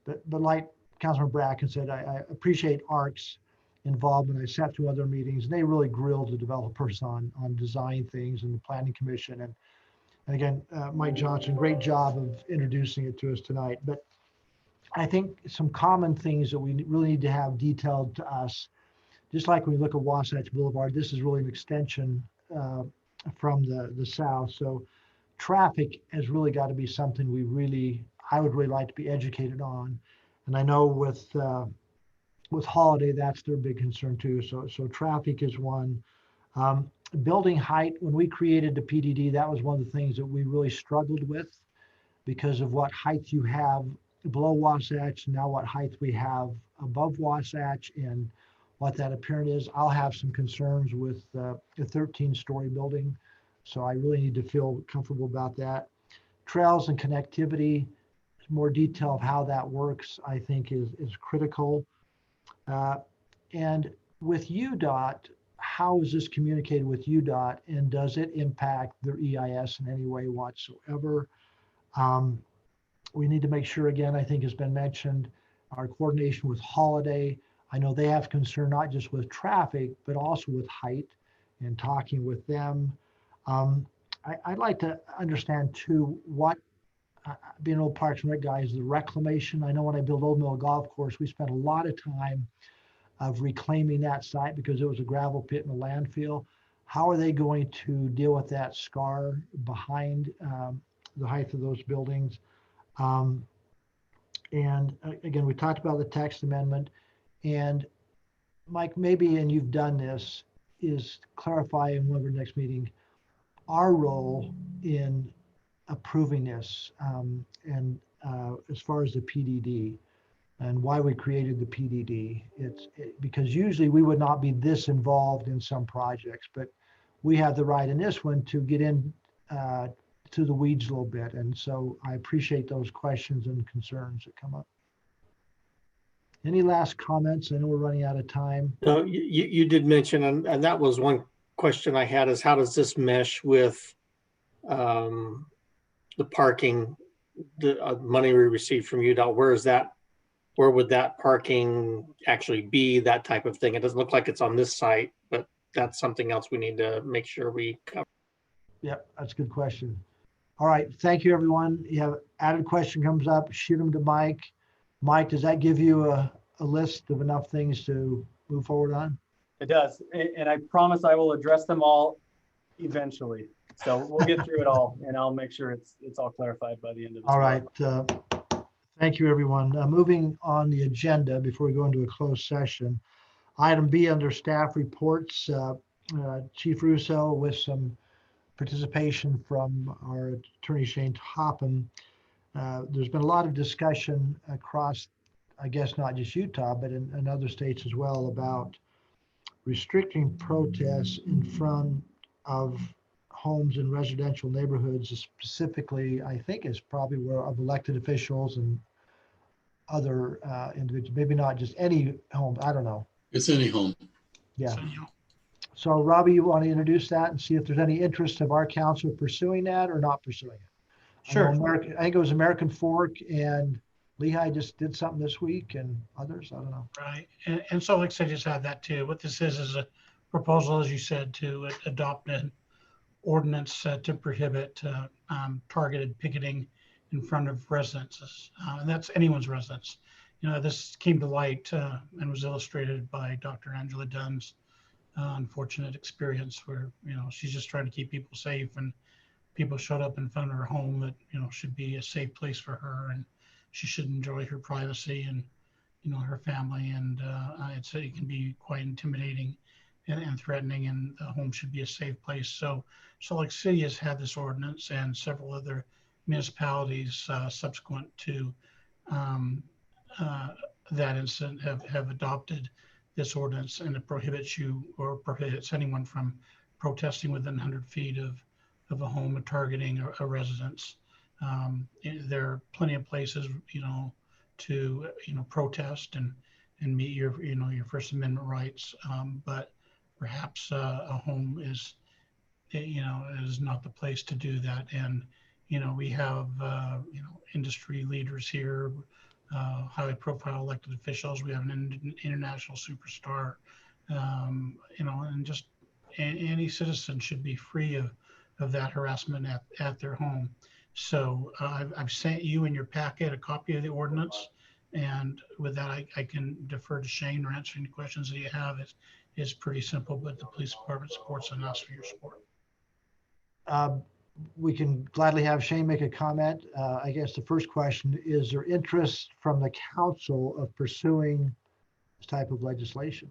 But like Councilman Bracken said, I appreciate ARC's involvement. I sat through other meetings and they really grilled the developers on design things and the Planning Commission. And again, Mike Johnson, great job of introducing it to us tonight. But I think some common things that we really need to have detailed to us, just like when we look at Wasatch Boulevard, this is really an extension from the south. So traffic has really got to be something I would really like to be educated on. And I know with Holiday, that's their big concern too. So traffic is one. Building height, when we created the PDD, that was one of the things that we really struggled with because of what height you have below Wasatch, now what height we have above Wasatch and what that appearance is. I'll have some concerns with a 13-story building, so I really need to feel comfortable about that. Trails and connectivity, more detail of how that works, I think is critical. And with UDOT, how is this communicated with UDOT, and does it impact their EIS in any way whatsoever? We need to make sure, again, I think has been mentioned, our coordination with Holiday. I know they have concern not just with traffic, but also with height, and talking with them. I'd like to understand too, what, being an old Parks and Rec guy, is the reclamation. I know when I built Old Mill Golf Course, we spent a lot of time of reclaiming that site because it was a gravel pit and a landfill. How are they going to deal with that scar behind the height of those buildings? And again, we talked about the text amendment, and Mike, maybe, and you've done this, is clarify in one of our next meeting our role in approving this, and as far as the PDD and why we created the PDD. Because usually we would not be this involved in some projects, but we have the right in this one to get in to the weeds a little bit. And so I appreciate those questions and concerns that come up. Any last comments? I know we're running out of time. No, you did mention, and that was one question I had, is how does this mesh with the parking, the money we received from UDOT? Where would that parking actually be, that type of thing? It doesn't look like it's on this site, but that's something else we need to make sure we cover. Yep, that's a good question. All right, thank you, everyone. You have added question comes up, shoot them to Mike. Mike, does that give you a list of enough things to move forward on? It does. And I promise I will address them all eventually. So we'll get through it all, and I'll make sure it's all clarified by the end of this. All right. Thank you, everyone. Moving on the agenda before we go into a closed session. Item B under staff reports, Chief Russo with some participation from our attorney Shane Topham. There's been a lot of discussion across, I guess, not just Utah, but in other states as well, about restricting protests in front of homes in residential neighborhoods, specifically, I think is probably where of elected officials and other individuals, maybe not just any home, I don't know. It's any home. Yeah. So, you know, So Robbie, you want to introduce that and see if there's any interest of our council pursuing that or not pursuing it? Sure. I think it was American Fork and Lehigh just did something this week, and others, I don't know. Right. And so, like I said, just add that too. What this is a proposal, as you said, to adopt an ordinance to prohibit targeted picketing in front of residences. And that's anyone's residence. You know, this came to light and was illustrated by Dr. Angela Dunn's unfortunate experience where, you know, she's just trying to keep people safe, and people showed up in front of her home that, you know, should be a safe place for her, and she should enjoy her privacy and, you know, her family. And it can be quite intimidating and threatening, and the home should be a safe place. So Salt Lake City has had this ordinance, and several other municipalities subsequent to that incident have adopted this ordinance, and it prohibits anyone from protesting within 100 feet of a home and targeting a residence. There are plenty of places, you know, to, you know, protest and meet your, you know, your First Amendment rights. But perhaps a home is, you know, is not the place to do that. And, you know, we have, you know, industry leaders here, highly profile elected officials. We have an international superstar, you know, and just any citizen should be free of that harassment at their home. So I've sent you in your packet a copy of the ordinance. And with that, I can defer to Shane or answer any questions that you have. It's pretty simple, but the police department supports and asks for your support. We can gladly have Shane make a comment. I guess the first question, is there interest from the council of pursuing this type of legislation?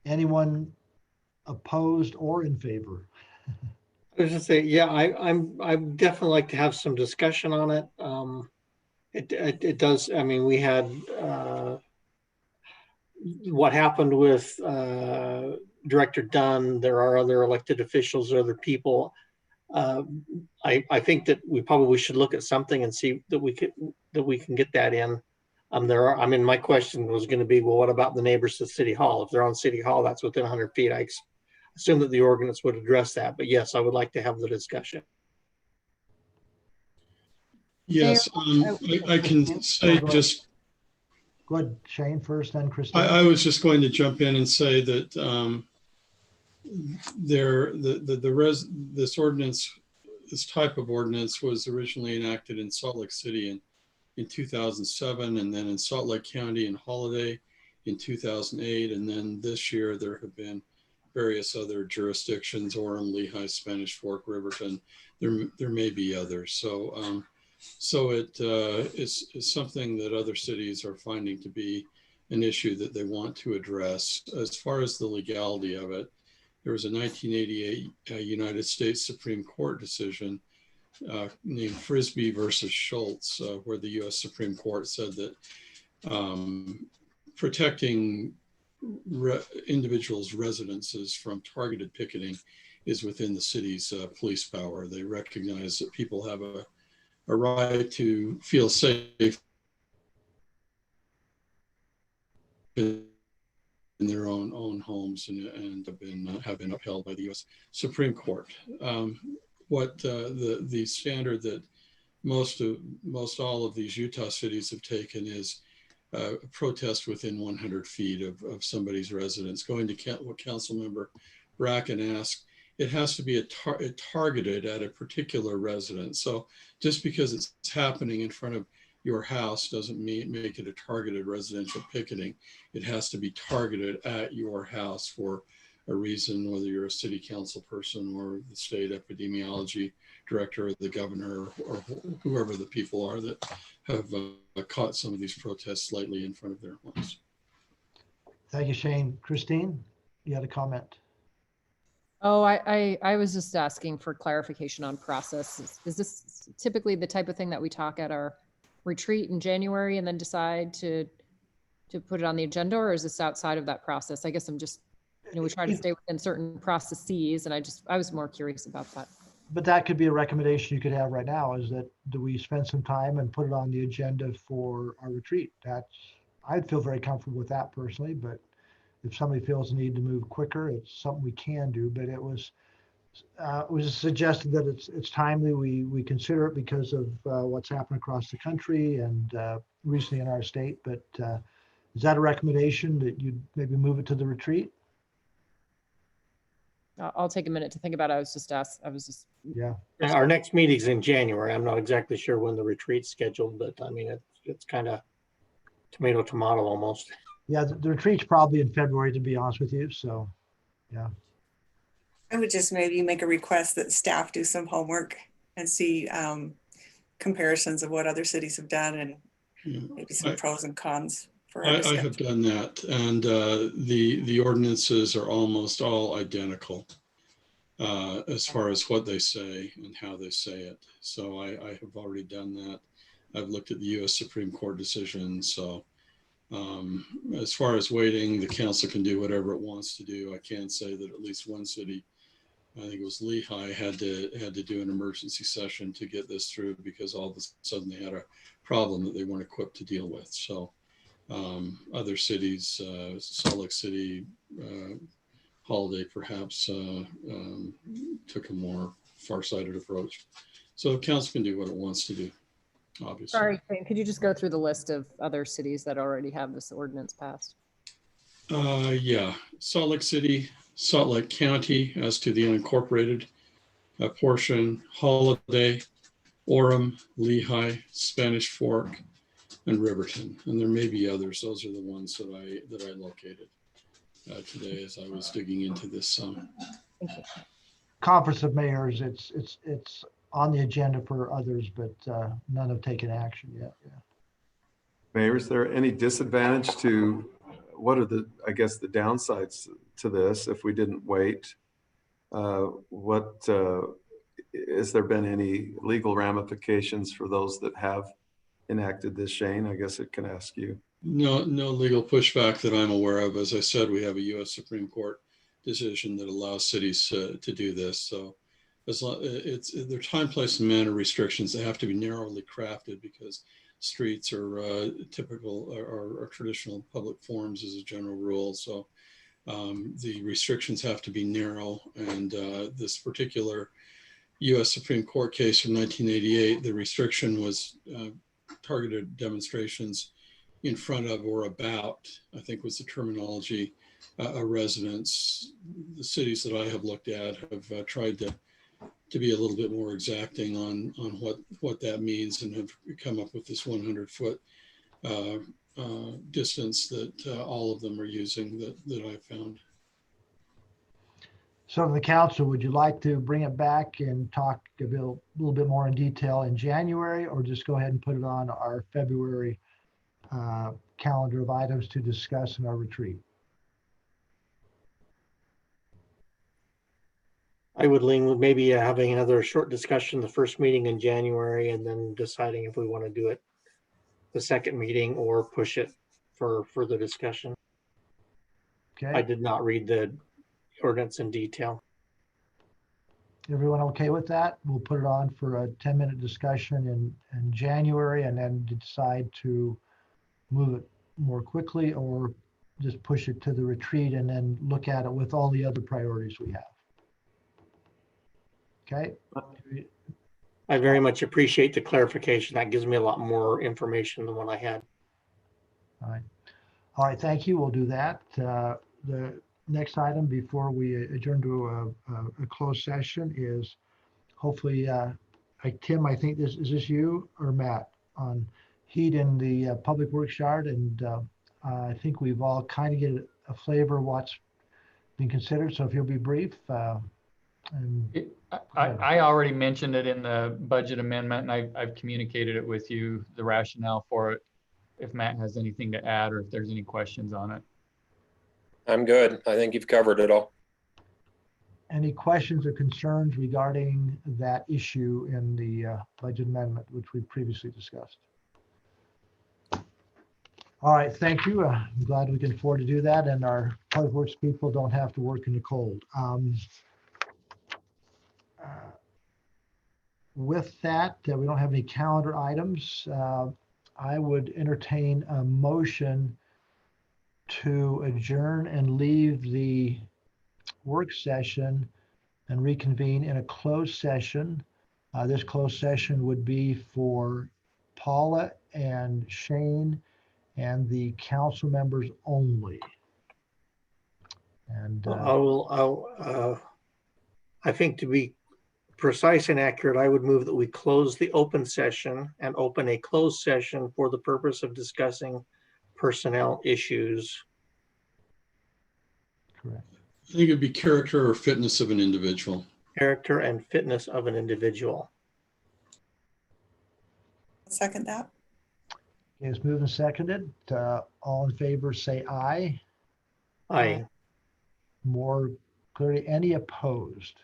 Anyone opposed or in favor? I was just saying, yeah, I'm definitely like to have some discussion on it. It does. I mean, we had what happened with Director Dunn. There are other elected officials, other people. I think that we probably should look at something and see that we can get that in. My question was going to be, well, what about the neighbors to City Hall? If they're on City Hall, that's within 100 feet. I assume that the ordinance would address that, but yes, I would like to have the discussion. Yes, I can say just. Go ahead, Shane first, then Christine. I was just going to jump in and say that this type of ordinance was originally enacted in Salt Lake City in 2007, and then in Salt Lake County and Holiday in 2008, and then this year there have been various other jurisdictions: Orem, Lehigh, Spanish Fork, Riverton. There may be others. So it is something that other cities are finding to be an issue that they want to address. As far as the legality of it, there was a 1988 United States Supreme Court decision named Frisbee versus Schultz, where the U.S. Supreme Court said that protecting individuals' residences from targeted picketing is within the city's police power. They recognize that people have a right to feel safe in their own homes and have been upheld by the U.S. Supreme Court. What the standard that most all of these Utah cities have taken is a protest within 100 feet of somebody's residence. Going to what Councilmember Bracken asked, it has to be targeted at a particular residence. So just because it's happening in front of your house doesn't make it a targeted residential picketing. It has to be targeted at your house for a reason, whether you're a city council person or the state epidemiology director or the governor or whoever the people are that have caught some of these protests slightly in front of their homes. Thank you, Shane. Christine, you had a comment. Oh, I was just asking for clarification on process. Is this typically the type of thing that we talk at our retreat in January and then decide to put it on the agenda, or is this outside of that process? I guess I'm just, we try to stay within certain processes, and I was more curious about that. But that could be a recommendation you could have right now, is that do we spend some time and put it on the agenda for our retreat? I'd feel very comfortable with that personally, but if somebody feels the need to move quicker, it's something we can do. But it was suggested that it's timely we consider it because of what's happened across the country and recently in our state. But is that a recommendation that you'd maybe move it to the retreat? I'll take a minute to think about it. Yeah. Our next meeting's in January. I'm not exactly sure when the retreat's scheduled, but I mean, it's kind of tomato almost. Yeah, the retreat's probably in February, to be honest with you. So, yeah. I would just maybe make a request that staff do some homework and see comparisons of what other cities have done and maybe some pros and cons. I have done that, and the ordinances are almost all identical as far as what they say and how they say it. So I have already done that. I've looked at the U.S. Supreme Court decision. So as far as waiting, the council can do whatever it wants to do. I can say that at least one city, I think it was Lehigh, had to do an emergency session to get this through because all of a sudden they had a problem that they weren't equipped to deal with. So other cities, Salt Lake City, Holiday perhaps took a more far-sighted approach. So the council can do what it wants to do, obviously. Sorry, could you just go through the list of other cities that already have this ordinance passed? Yeah, Salt Lake City, Salt Lake County as to the unincorporated portion, Holiday, Orem, Lehigh, Spanish Fork, and Riverton. And there may be others. Those are the ones that I located today as I was digging into this. Conference of Mayors, it's on the agenda for others, but none have taken action yet. Yeah. Mayor, is there any disadvantage to, what are the downsides to this if we didn't wait? Has there been any legal ramifications for those that have enacted this, Shane? I guess it can ask you. No legal pushback that I'm aware of. As I said, we have a U.S. Supreme Court decision that allows cities to do this. So Their time, place, and manner restrictions. They have to be narrowly crafted because streets are typical or traditional public forums as a general rule. So the restrictions have to be narrow. And this particular U.S. Supreme Court case from 1988, the restriction was targeted demonstrations in front of or about, I think was the terminology, a residence. The cities that I have looked at have tried to be a little bit more exacting on what that means, and have come up with this 100-foot distance that all of them are using that I found. So to the council, would you like to bring it back and talk a little bit more in detail in January, or just go ahead and put it on our February calendar of items to discuss in our retreat? I would lean with maybe having another short discussion, the first meeting in January, and then deciding if we want to do it the second meeting or push it for further discussion. Okay. I did not read the ordinance in detail. Everyone okay with that? We'll put it on for a 10-minute discussion in January, and then decide to move it more quickly or just push it to the retreat and then look at it with all the other priorities we have. Okay. I very much appreciate the clarification. That gives me a lot more information than what I had. All right. All right. Thank you. We'll do that. The next item before we adjourn to a closed session is hopefully, Tim, I think is this you or Matt on heat in the public works yard? And I think we've all kind of get a flavor of what's being considered. So if you'll be brief. I already mentioned it in the budget amendment, and I've communicated it with you, the rationale for it, if Matt has anything to add or if there's any questions on it. I'm good. I think you've covered it all. Any questions or concerns regarding that issue in the budget amendment, which we previously discussed? All right, thank you. I'm glad we can afford to do that, and our public works people don't have to work in the cold. With that, we don't have any calendar items. I would entertain a motion to adjourn and leave the work session and reconvene in a closed session. This closed session would be for Paula and Shane and the council members only. And I think to be precise and accurate, I would move that we close the open session and open a closed session for the purpose of discussing personnel issues. correct. I think it'd be character or fitness of an individual. Character and fitness of an individual. Second that. Okay, it's moved and seconded. All in favor, say aye. Aye. More clearly, any opposed?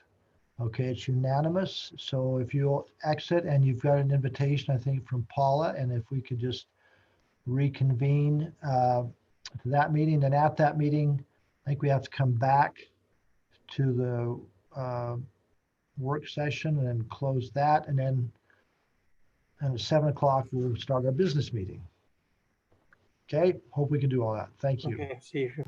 Okay, it's unanimous. So if you'll exit, and you've got an invitation, I think, from Paula, and if we could just reconvene to that meeting, then at that meeting, I think we have to come back to the work session and then close that, and then at 7 o'clock, we'll start our business meeting. Okay, hope we can do all that. Thank you. Okay, see you.